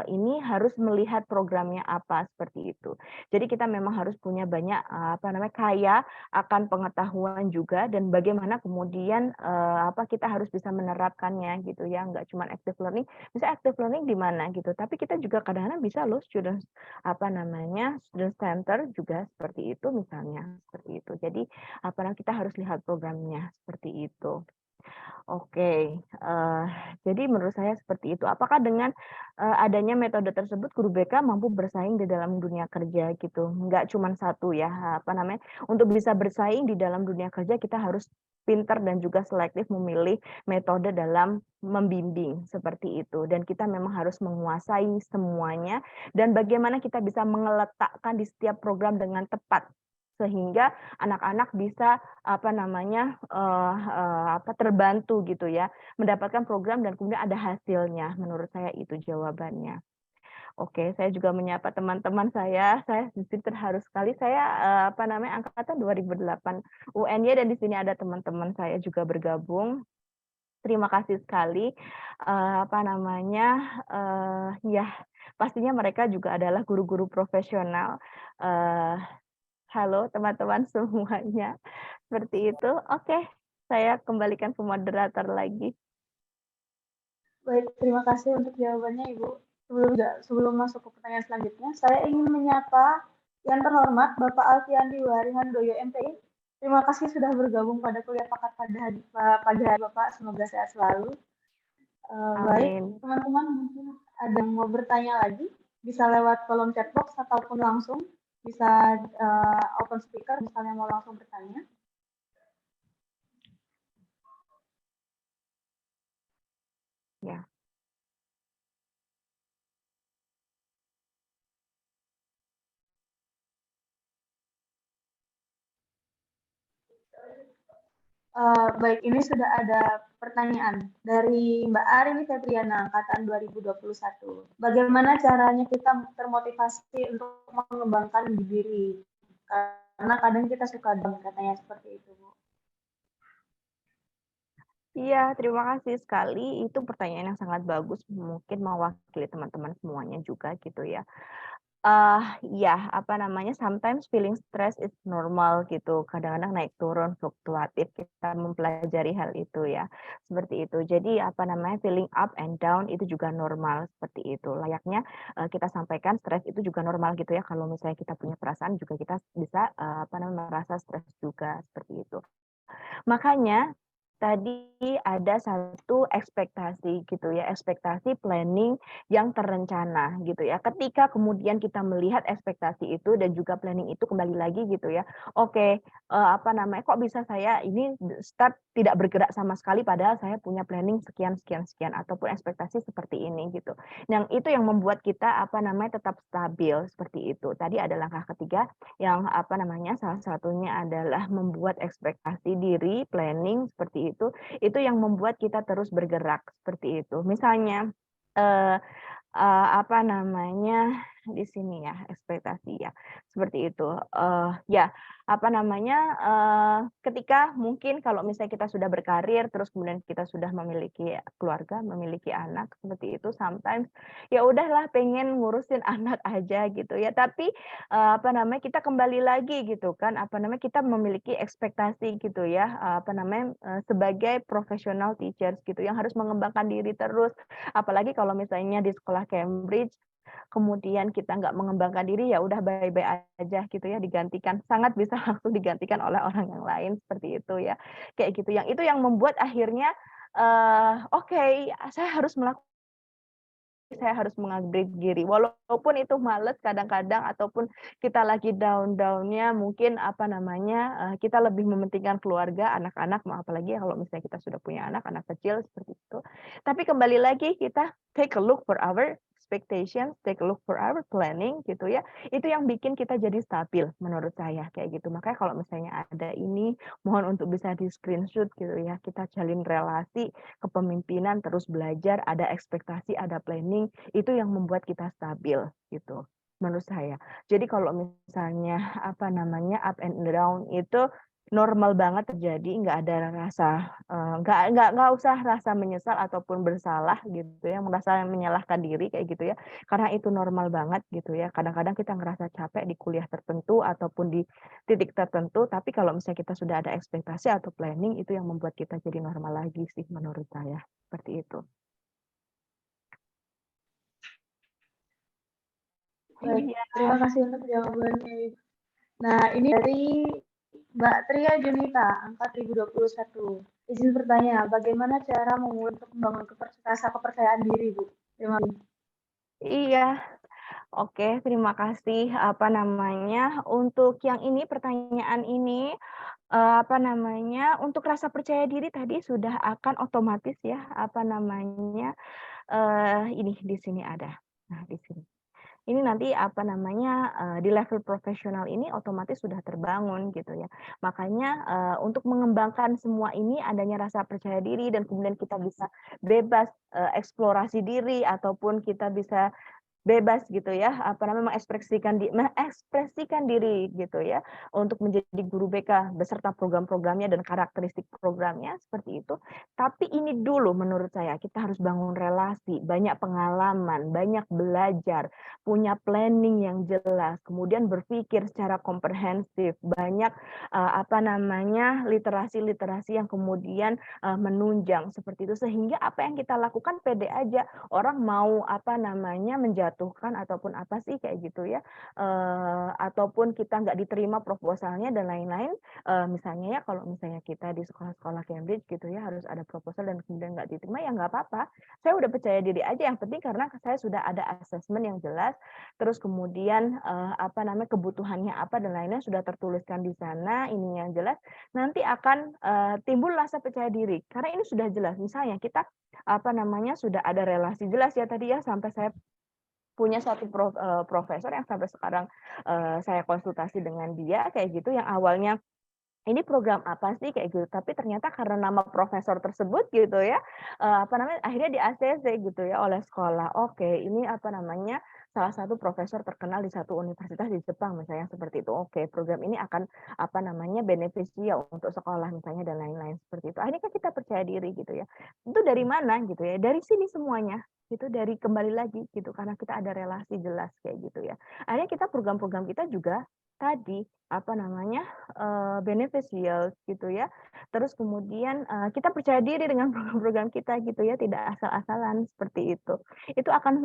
ini harus melihat programnya apa seperti itu. Jadi kita memang harus punya banyak kaya akan pengetahuan juga dan bagaimana kemudian kita harus bisa menerapkannya gitu ya. Enggak cuma active learning. Bisa active learning di mana gitu. Tapi kita juga kadang-kadang bisa loh student student center juga seperti itu misalnya seperti itu. Jadi kita harus lihat programnya seperti itu. Oke, jadi menurut saya seperti itu. Apakah dengan adanya metode tersebut guru BK mampu bersaing di dalam dunia kerja gitu? Enggak cuma satu ya, untuk bisa bersaing di dalam dunia kerja kita harus pintar dan juga selektif memilih metode dalam membimbing seperti itu. Dan kita memang harus menguasai semuanya dan bagaimana kita bisa meletakkan di setiap program dengan tepat sehingga anak-anak bisa terbantu gitu ya, mendapatkan program dan kemudian ada hasilnya. Menurut saya itu jawabannya. Oke, saya juga menyapa teman-teman saya di sini terharu sekali. Saya angkatan 2008 UNY dan di sini ada teman-teman saya juga bergabung. Terima kasih sekali. Ya, pastinya mereka juga adalah guru-guru profesional. Halo teman-teman semuanya, seperti itu. Oke, saya kembalikan ke moderator lagi. Baik, terima kasih untuk jawabannya Ibu. sebelum masuk ke pertanyaan selanjutnya, saya ingin menyapa yang terhormat Bapak Alfiandi Warihandoyo MPI. Terima kasih sudah bergabung pada kuliah pakar pada pagi hari Bapak. Semoga sehat selalu. Baik, Amin. teman-teman mungkin ada yang mau bertanya lagi, bisa lewat kolom chat box ataupun langsung bisa open speaker misalnya mau langsung bertanya. Ya. Baik, ini sudah ada pertanyaan dari Mbak Arini Febriana, angkatan 2021. Bagaimana caranya kita termotivasi untuk mengembangkan diri? Karena kadang kita suka down, katanya seperti itu, Bu. Iya, terima kasih sekali. Itu pertanyaan yang sangat bagus, mungkin mewakili teman-teman semuanya juga gitu ya. Ya, apa namanya, sometimes feeling stress is normal gitu. Kadang-kadang naik turun, fluktuatif. Kita mempelajari hal itu ya, seperti itu. Jadi apa namanya, feeling up and down itu juga normal seperti itu. Layaknya kita sampaikan stres itu juga normal gitu ya. Kalau misalnya kita punya perasaan juga kita bisa apa namanya merasa stres juga seperti itu. Makanya tadi ada satu ekspektasi gitu ya, ekspektasi planning yang terencana gitu ya. Ketika kemudian kita melihat ekspektasi itu dan juga planning itu kembali lagi gitu ya. Oke, apa namanya, kok bisa saya ini start tidak bergerak sama sekali padahal saya punya planning sekian sekian sekian ataupun ekspektasi seperti ini gitu. Yang itu yang membuat kita apa namanya tetap stabil seperti itu. Tadi ada langkah ketiga yang apa namanya salah satunya adalah membuat ekspektasi diri, planning seperti itu yang membuat kita terus bergerak seperti itu. Misalnya eh, apa namanya di sini ya ekspektasi ya seperti itu. Ya apa namanya ketika mungkin kalau misalnya kita sudah berkarir terus kemudian kita sudah memiliki keluarga, memiliki anak seperti itu, sometimes ya udahlah pengen ngurusin anak aja gitu ya. Tapi apa namanya kita kembali lagi gitu kan apa namanya kita memiliki ekspektasi gitu ya apa namanya sebagai professional teachers gitu yang harus mengembangkan diri terus. Apalagi kalau misalnya di sekolah Cambridge, kemudian kita nggak mengembangkan diri, ya udah bye-bye aja gitu ya, digantikan. Sangat bisa langsung digantikan oleh orang yang lain, seperti itu ya. Kayak gitu, yang itu yang membuat akhirnya, oke, saya harus meng-upgrade diri. Walaupun itu males kadang-kadang ataupun kita lagi down-down-nya mungkin apa namanya, kita lebih mementingkan keluarga, anak-anak, apalagi kalau misalnya kita sudah punya anak kecil seperti itu. Tapi kembali lagi kita take a look for our expectations, take a look for our planning gitu ya. Itu yang bikin kita jadi stabil menurut saya kayak gitu. Makanya kalau misalnya ada ini mohon untuk bisa di-screenshot gitu ya. Kita jalin relasi kepemimpinan, terus belajar, ada ekspektasi, ada planning, itu yang membuat kita stabil gitu menurut saya. Jadi kalau misalnya apa namanya up and down itu normal banget terjadi, nggak ada rasa nggak usah rasa menyesal ataupun bersalah gitu ya, merasa menyalahkan diri kayak gitu ya, karena itu normal banget gitu ya. Kadang-kadang kita ngerasa capek di kuliah tertentu ataupun di titik tertentu, tapi kalau misalnya kita sudah ada ekspektasi atau planning itu yang membuat kita jadi normal lagi sih menurut saya, seperti itu. Baik, Iya. terima kasih untuk jawabannya. Nah, ini dari Mbak Tria Junita, angka 2021. Izin bertanya, bagaimana cara untuk membangun rasa kepercayaan diri, Bu? Terima kasih. Iya, oke, terima kasih. Apa namanya, untuk yang ini, pertanyaan ini, apa namanya, untuk rasa percaya diri tadi sudah akan otomatis ya, apa namanya, ini di sini ada. Nah, di sini. Ini nanti apa namanya, di level profesional ini otomatis sudah terbangun gitu ya. Makanya, untuk mengembangkan semua ini adanya rasa percaya diri dan kemudian kita bisa bebas, eksplorasi diri ataupun kita bisa bebas gitu ya, apa namanya, mengekspresikan diri gitu ya, untuk menjadi guru BK beserta program-programnya dan karakteristik programnya seperti itu. Tapi ini dulu menurut saya kita harus bangun relasi, banyak pengalaman, banyak belajar, punya planning yang jelas, kemudian berpikir secara komprehensif, banyak apa namanya, literasi-literasi yang kemudian menunjang seperti itu, sehingga apa yang kita lakukan pede aja. Orang mau apa namanya, menjatuhkan ataupun apa sih kayak gitu ya, ataupun kita nggak diterima proposalnya dan lain-lain, misalnya ya kalau misalnya kita di sekolah-sekolah Cambridge gitu ya, harus ada proposal dan kemudian nggak diterima, ya nggak apa-apa. Saya udah percaya diri aja, yang penting karena saya sudah ada assessment yang jelas, terus kemudian, apa namanya, kebutuhannya apa dan lainnya sudah tertuliskan di sana, ini yang jelas, nanti akan, timbul rasa percaya diri. Karena ini sudah jelas, misalnya kita apa namanya, sudah ada relasi jelas ya tadi ya, sampai saya punya satu profesor yang sampai sekarang, saya konsultasi dengan dia kayak gitu, yang awalnya, "Ini program apa sih?" Kayak gitu, tapi ternyata karena nama profesor tersebut gitu ya, apa namanya, akhirnya di-ACC gitu ya oleh sekolah. Oke, ini apa namanya, salah satu profesor terkenal di satu universitas di Jepang misalnya seperti itu. Oke, program ini akan apa namanya, beneficial untuk sekolah misalnya dan lain-lain seperti itu. Akhirnya kan kita percaya diri gitu ya. Itu dari mana gitu ya, dari sini semuanya, itu dari kembali lagi gitu, karena kita ada relasi jelas kayak gitu ya. Akhirnya kita program-program kita juga tadi, apa namanya, beneficial gitu ya. Terus kemudian, kita percaya diri dengan program-program kita gitu ya, tidak asal-asalan seperti itu. Itu akan,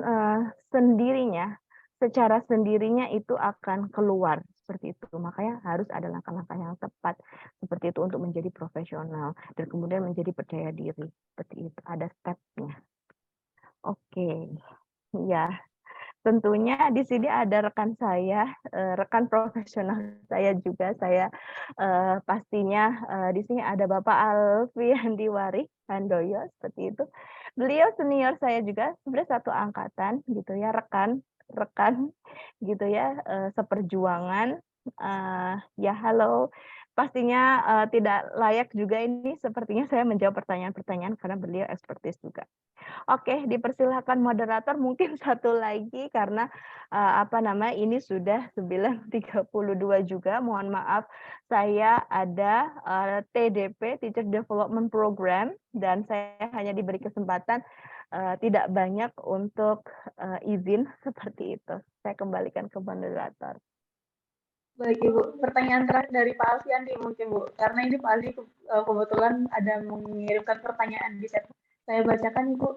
sendirinya, secara sendirinya itu akan keluar seperti itu. Makanya harus ada langkah-langkah yang tepat seperti itu untuk menjadi profesional dan kemudian menjadi percaya diri, seperti itu, ada step-nya. Oke, ya. Tentunya di sini ada rekan saya, rekan profesional saya juga, saya, pastinya, di sini ada Bapak Alfian Diwari Handoyo, seperti itu. Beliau senior saya juga, sebenarnya satu angkatan gitu ya, rekan rekan gitu ya, seperjuangan, ya halo. Pastinya, tidak layak juga ini sepertinya saya menjawab pertanyaan-pertanyaan karena beliau ekspertis juga. Oke, dipersilakan moderator mungkin satu lagi karena, apa namanya, ini sudah 9.32 juga, mohon maaf saya ada, TDP, Teacher Development Program, dan saya hanya diberi kesempatan, tidak banyak untuk, izin seperti itu. Saya kembalikan ke moderator. Baik Ibu, pertanyaan terakhir dari Pak Alfiandi mungkin Bu, karena ini Pak Aldi kebetulan ada mengirimkan pertanyaan di chat. Saya bacakan Ibu.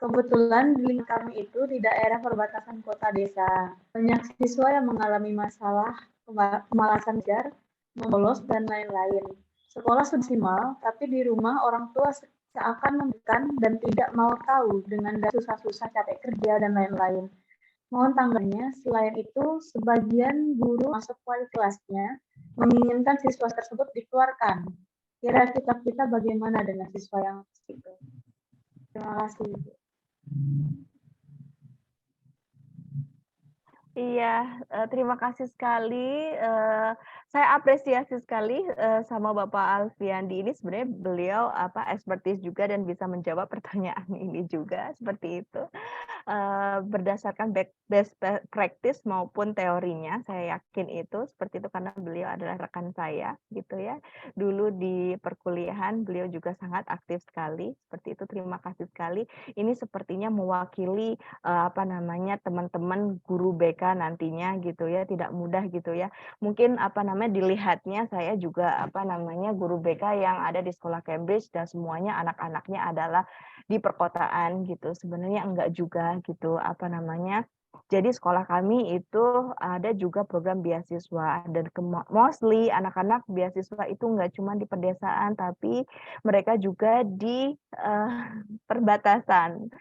Kebetulan di lingkungan kami itu di daerah perbatasan kota desa. Banyak siswa yang mengalami masalah kemalasan belajar, membolos, dan lain-lain. Sekolah maksimal, tapi di rumah orang tua seakan memberikan dan tidak mau tahu dengan susah-susah capek kerja dan lain-lain. Mohon tanggapannya. Selain itu, sebagian guru masuk wali kelasnya menginginkan siswa tersebut dikeluarkan. Kira sikap kita bagaimana dengan siswa yang itu? Terima kasih. Iya, terima kasih sekali, saya apresiasi sekali, sama Bapak Alfiandi ini sebenarnya beliau apa, ekspertis juga dan bisa menjawab pertanyaan ini juga, seperti itu. Berdasarkan best practice maupun teorinya, saya yakin itu seperti itu karena beliau adalah rekan saya gitu ya. Dulu di perkuliahan beliau juga sangat aktif sekali, seperti itu. Terima kasih sekali. Ini sepertinya mewakili, apa namanya, teman-teman guru BK nantinya gitu ya, tidak mudah gitu ya. Mungkin apa namanya, dilihatnya saya juga apa namanya, guru BK yang ada di sekolah Cambridge dan semuanya anak-anaknya adalah di perkotaan gitu. Sebenarnya enggak juga gitu, apa namanya. Jadi sekolah kami itu ada juga program beasiswa dan mostly anak-anak beasiswa itu enggak cuma di pedesaan tapi mereka juga di perbatasan.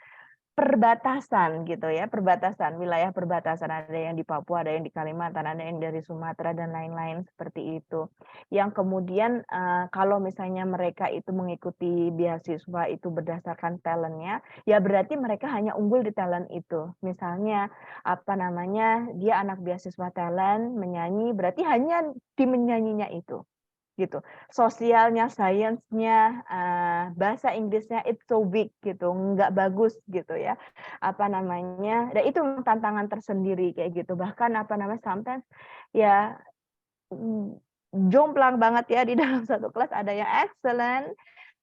Perbatasan gitu ya, perbatasan, wilayah perbatasan, ada yang di Papua, ada yang di Kalimantan, ada yang dari Sumatera dan lain-lain seperti itu. Yang kemudian, kalau misalnya mereka itu mengikuti beasiswa itu berdasarkan talent-nya, ya berarti mereka hanya unggul di talent itu. Misalnya, apa namanya, dia anak beasiswa talent, menyanyi, berarti hanya di menyanyinya itu. gitu. Sosialnya, sainsnya, bahasa Inggrisnya it's so weak gitu, nggak bagus gitu ya. Apa namanya? Dan itu memang tantangan tersendiri kayak gitu. Bahkan apa namanya? Sometimes ya jomplang banget ya di dalam satu kelas ada yang excellent,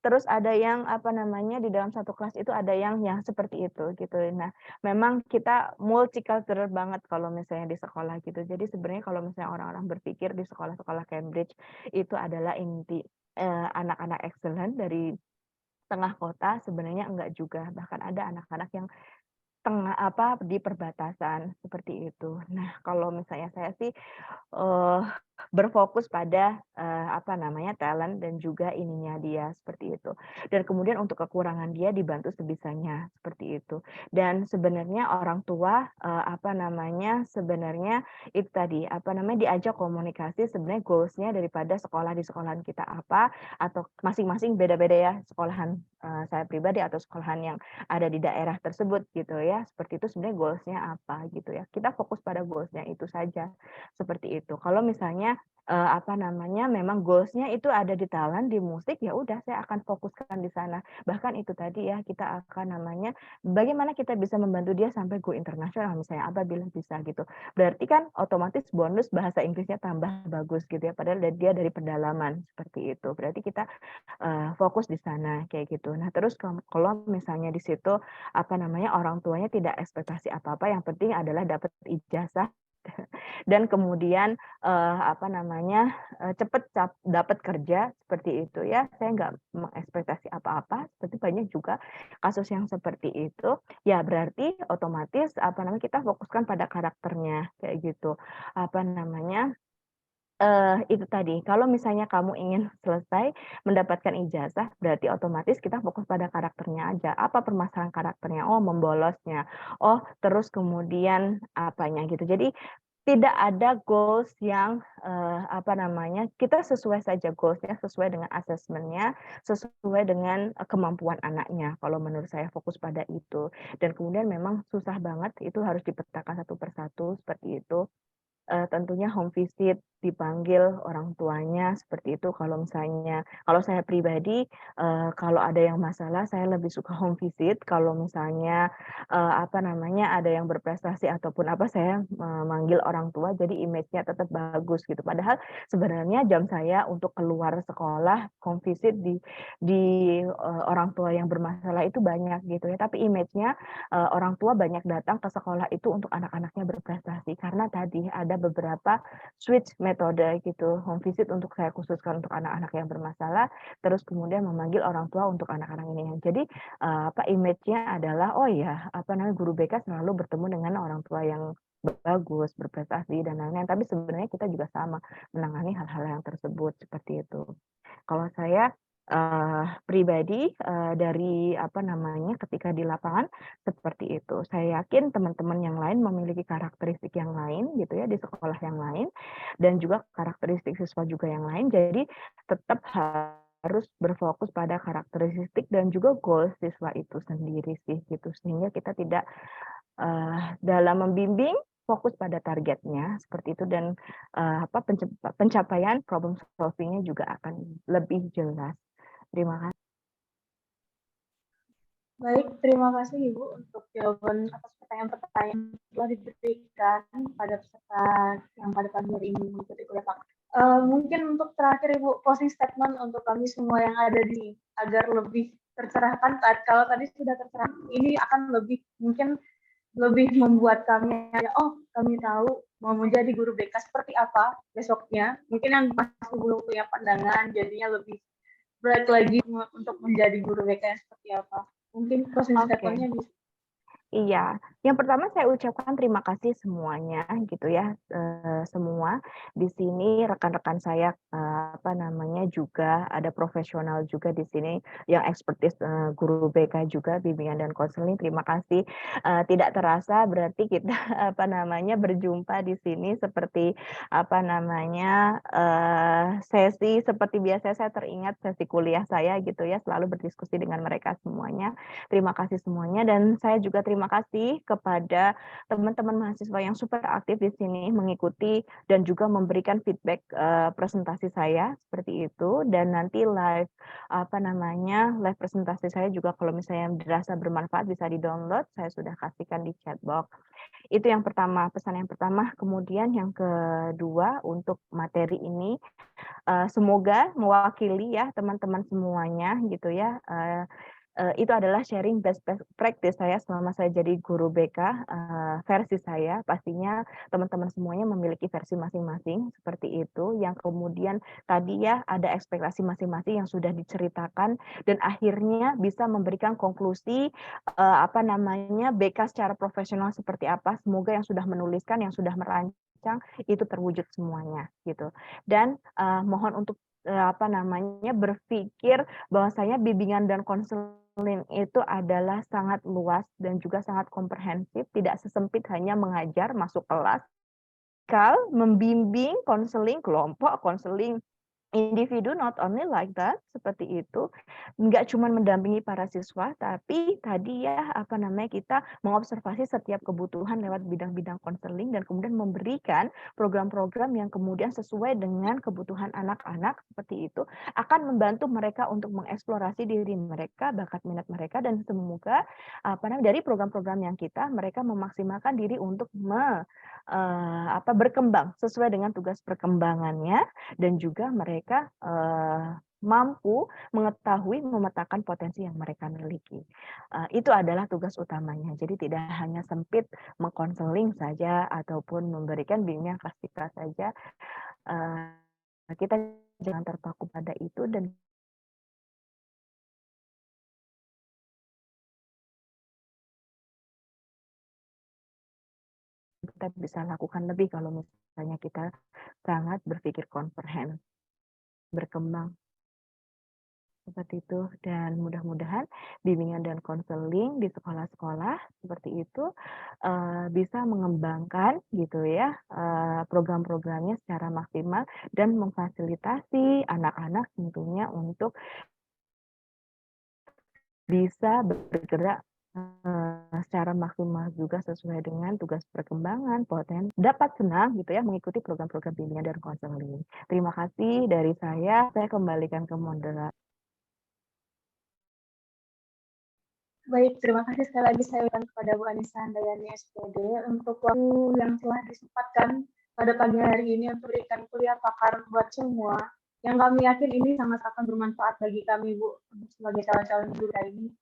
terus ada yang apa namanya di dalam satu kelas itu ada yang seperti itu gitu. Nah, memang kita multicultural banget kalau misalnya di sekolah gitu. Jadi sebenarnya kalau misalnya orang-orang berpikir di sekolah-sekolah Cambridge itu adalah inti anak-anak excellent dari tengah kota, sebenarnya enggak juga. Bahkan ada anak-anak yang di perbatasan seperti itu. Nah, kalau misalnya saya sih berfokus pada apa namanya talent dan juga ininya dia seperti itu. Dan kemudian untuk kekurangan dia dibantu sebisanya seperti itu. Dan sebenarnya orang tua apa namanya sebenarnya itu tadi apa namanya diajak komunikasi sebenarnya goals-nya daripada sekolah di sekolahan kita apa atau masing-masing beda-beda ya sekolahan saya pribadi atau sekolahan yang ada di daerah tersebut gitu ya. Seperti itu sebenarnya goals-nya apa gitu ya. Kita fokus pada goals-nya itu saja. Seperti itu. Kalau misalnya apa namanya memang goals-nya itu ada di talent, di musik, ya udah saya akan fokuskan di sana. Bahkan itu tadi ya kita akan namanya bagaimana kita bisa membantu dia sampai go internasional misalnya apabila bisa gitu. Berarti kan otomatis bonus bahasa Inggrisnya tambah bagus gitu ya. Padahal dia dari pedalaman seperti itu. Berarti kita fokus di sana kayak gitu. Nah, terus kalau misalnya di situ apa namanya orang tuanya tidak ekspektasi apa-apa, yang penting adalah dapat ijazah dan kemudian apa namanya cepat dapat kerja seperti itu ya. Saya nggak mengekspektasi apa-apa. Seperti banyak juga kasus yang seperti itu. Ya berarti otomatis apa namanya kita fokuskan pada karakternya kayak gitu. Apa namanya itu tadi, kalau misalnya kamu ingin selesai mendapatkan ijazah, berarti otomatis kita fokus pada karakternya aja. Apa permasalahan karakternya? Oh, membolosnya. Oh, terus kemudian apanya gitu. Jadi tidak ada goals yang apa namanya kita sesuai saja goals-nya sesuai dengan assessment-nya sesuai dengan kemampuan anaknya. Kalau menurut saya fokus pada itu dan kemudian memang susah banget itu harus dipetakan satu persatu seperti itu. Tentunya home visit, dipanggil orang tuanya seperti itu kalau saya pribadi, kalau ada yang masalah saya lebih suka home visit, kalau misalnya, apa namanya, ada yang berprestasi ataupun apa, saya memanggil orang tua jadi image-nya tetap bagus gitu. Padahal sebenarnya jam saya untuk keluar sekolah, home visit orang tua yang bermasalah itu banyak gitu ya, tapi image-nya, orang tua banyak datang ke sekolah itu untuk anak-anaknya berprestasi, karena tadi ada beberapa switch metode gitu, home visit untuk saya khususkan untuk anak-anak yang bermasalah, terus kemudian memanggil orang tua untuk anak-anak ini. Jadi apa image-nya adalah oh ya apa namanya guru BK selalu bertemu dengan orang tua yang bagus, berprestasi dan lain-lain. Tapi sebenarnya kita juga sama menangani hal-hal yang tersebut seperti itu. Kalau saya pribadi dari apa namanya ketika di lapangan seperti itu. Saya yakin teman-teman yang lain memiliki karakteristik yang lain gitu ya di sekolah yang lain dan juga karakteristik siswa juga yang lain. Jadi tetap harus berfokus pada karakteristik dan juga goal siswa itu sendiri sih gitu sehingga kita tidak dalam membimbing fokus pada targetnya seperti itu dan apa pencapaian problem solving-nya juga akan lebih jelas. Terima kasih. Baik, terima kasih Ibu untuk jawaban atas pertanyaan-pertanyaan yang telah diberikan pada peserta yang pada pagi hari ini mengikuti kuliah Pak. Mungkin untuk terakhir Ibu, closing statement untuk kami semua yang ada di sini agar lebih tercerahkan. Kalau tadi sudah tercerahkan, ini akan mungkin lebih membuat kami kami tahu mau menjadi guru BK seperti apa besoknya. Mungkin yang masih belum punya pandangan, jadinya lebih berat lagi untuk menjadi guru BK seperti apa. Mungkin proses statement-nya bisa. Iya, yang pertama saya ucapkan terima kasih semuanya gitu ya, semua di sini rekan-rekan saya apa namanya juga ada profesional juga di sini yang expertise guru BK juga bimbingan dan konseling. Terima kasih. Tidak terasa berarti kita apa namanya berjumpa di sini seperti apa namanya sesi seperti biasa saya teringat sesi kuliah saya gitu ya selalu berdiskusi dengan mereka semuanya. Terima kasih semuanya dan saya juga terima terima kasih kepada teman-teman mahasiswa yang super aktif di sini mengikuti dan juga memberikan feedback presentasi saya seperti itu. Dan nanti live presentasi saya juga kalau misalnya dirasa bermanfaat bisa di-download, saya sudah kasihkan di chat box. Itu yang pertama, pesan yang pertama. Kemudian yang kedua, untuk materi ini semoga mewakili ya teman-teman semuanya gitu ya. Itu adalah sharing best practice saya selama saya jadi guru BK, versi saya. Pastinya teman-teman semuanya memiliki versi masing-masing seperti itu, yang kemudian tadi ya ada ekspektasi masing-masing yang sudah diceritakan dan akhirnya bisa memberikan konklusi BK secara profesional seperti apa. Semoga yang sudah menuliskan, yang sudah merancang itu terwujud semuanya gitu. Dan mohon untuk berpikir bahwasanya bimbingan dan konseling itu adalah sangat luas dan juga sangat komprehensif, tidak sesempit hanya mengajar, masuk kelas, membimbing, konseling kelompok, konseling individu, not only like that, seperti itu. Nggak cuma mendampingi para siswa, tapi tadi ya kita mengobservasi setiap kebutuhan lewat bidang-bidang konseling dan kemudian memberikan program-program yang kemudian sesuai dengan kebutuhan anak-anak seperti itu, akan membantu mereka untuk mengeksplorasi diri mereka, bakat minat mereka, dan semoga dari program-program yang mereka memaksimalkan diri untuk berkembang sesuai dengan tugas perkembangannya, dan juga mereka mampu mengetahui, memetakan potensi yang mereka miliki. Itu adalah tugas utamanya. Jadi tidak hanya sempit mengkonseling saja ataupun memberikan bimbingan kelas saja. Kita jangan terpaku pada itu dan kita bisa lakukan lebih kalau misalnya kita sangat berpikir komprehensif, berkembang seperti itu. Dan mudah-mudahan bimbingan dan konseling di sekolah-sekolah seperti itu bisa mengembangkan gitu ya program-programnya secara maksimal dan memfasilitasi anak-anak tentunya untuk bisa bergerak secara maksimal juga sesuai dengan tugas perkembangan, potensi, dapat senang gitu ya mengikuti program-program bimbingan dan konseling. Terima kasih dari saya kembalikan ke moderator. Baik, terima kasih sekali lagi saya ucapkan kepada Bu Anissa Handayani SPD untuk waktu yang telah disempatkan pada pagi hari ini untuk berikan kuliah pakar buat semua. Yang kami yakin ini sangat akan bermanfaat bagi kami, Bu, sebagai calon-calon guru ini.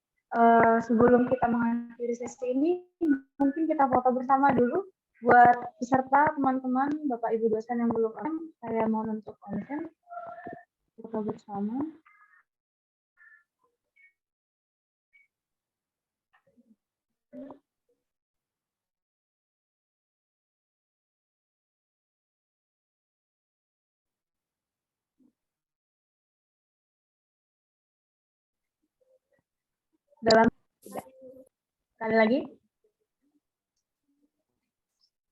Sebelum kita mengakhiri sesi ini, mungkin kita foto bersama dulu buat peserta, teman-teman, Bapak Ibu dosen yang belum on. Saya mohon untuk on-cam, foto bersama. Dalam sekali lagi.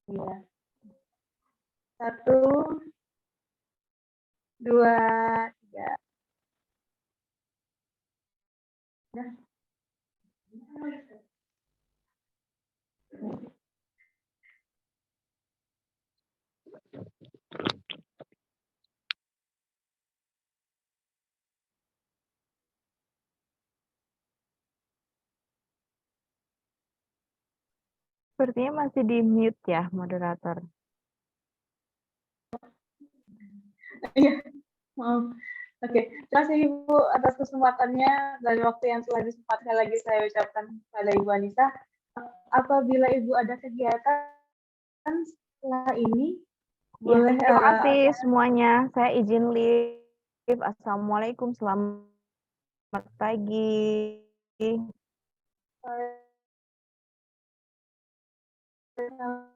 Iya. 1, 2, 3. Nah. Sepertinya masih di mute ya, moderator. Iya, maaf. Oke, terima kasih Ibu atas kesempatannya dan waktu yang telah disempatkan lagi saya ucapkan pada Ibu Anissa. Apabila Ibu ada kegiatan setelah ini, boleh. Terima kasih semuanya. Saya izin live. Assalamualaikum, selamat pagi. Terima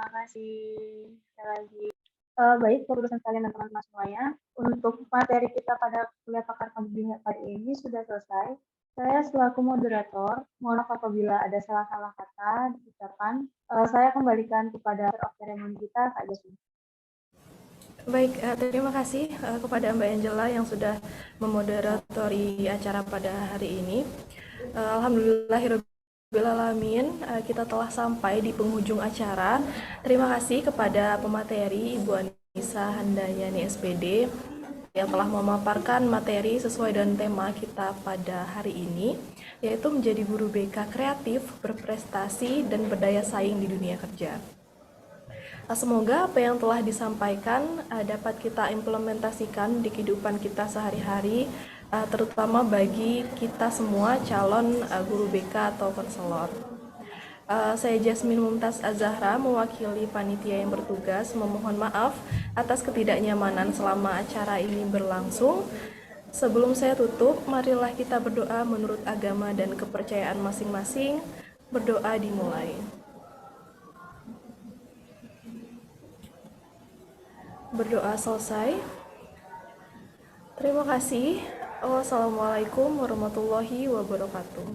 kasih sekali lagi. Baik, Bapak sekalian dan teman-teman semuanya, untuk materi kita pada kuliah pakar pembimbingan pada ini sudah selesai. Saya selaku moderator, mohon maaf apabila ada salah-salah kata di ucapan. Saya kembalikan kepada ceremony kita, Kak Jasmine. Baik, terima kasih kepada Mbak Angela yang sudah memoderatori acara pada hari ini. Alhamdulillahirrabbilalamin, kita telah sampai di penghujung acara. Terima kasih kepada pemateri Ibu Anissa Handayani SPD yang telah memaparkan materi sesuai dengan tema kita pada hari ini, yaitu menjadi guru BK kreatif, berprestasi, dan berdaya saing di dunia kerja. Semoga apa yang telah disampaikan dapat kita implementasikan di kehidupan kita sehari-hari, terutama bagi kita semua calon guru BK atau konselor. Saya Jasmine Mumtaz Az-Zahra mewakili panitia yang bertugas memohon maaf atas ketidaknyamanan selama acara ini berlangsung. Sebelum saya tutup, marilah kita berdoa menurut agama dan kepercayaan masing-masing. Berdoa dimulai. Berdoa selesai. Terima kasih. Wassalamualaikum warahmatullahi wabarakatuh.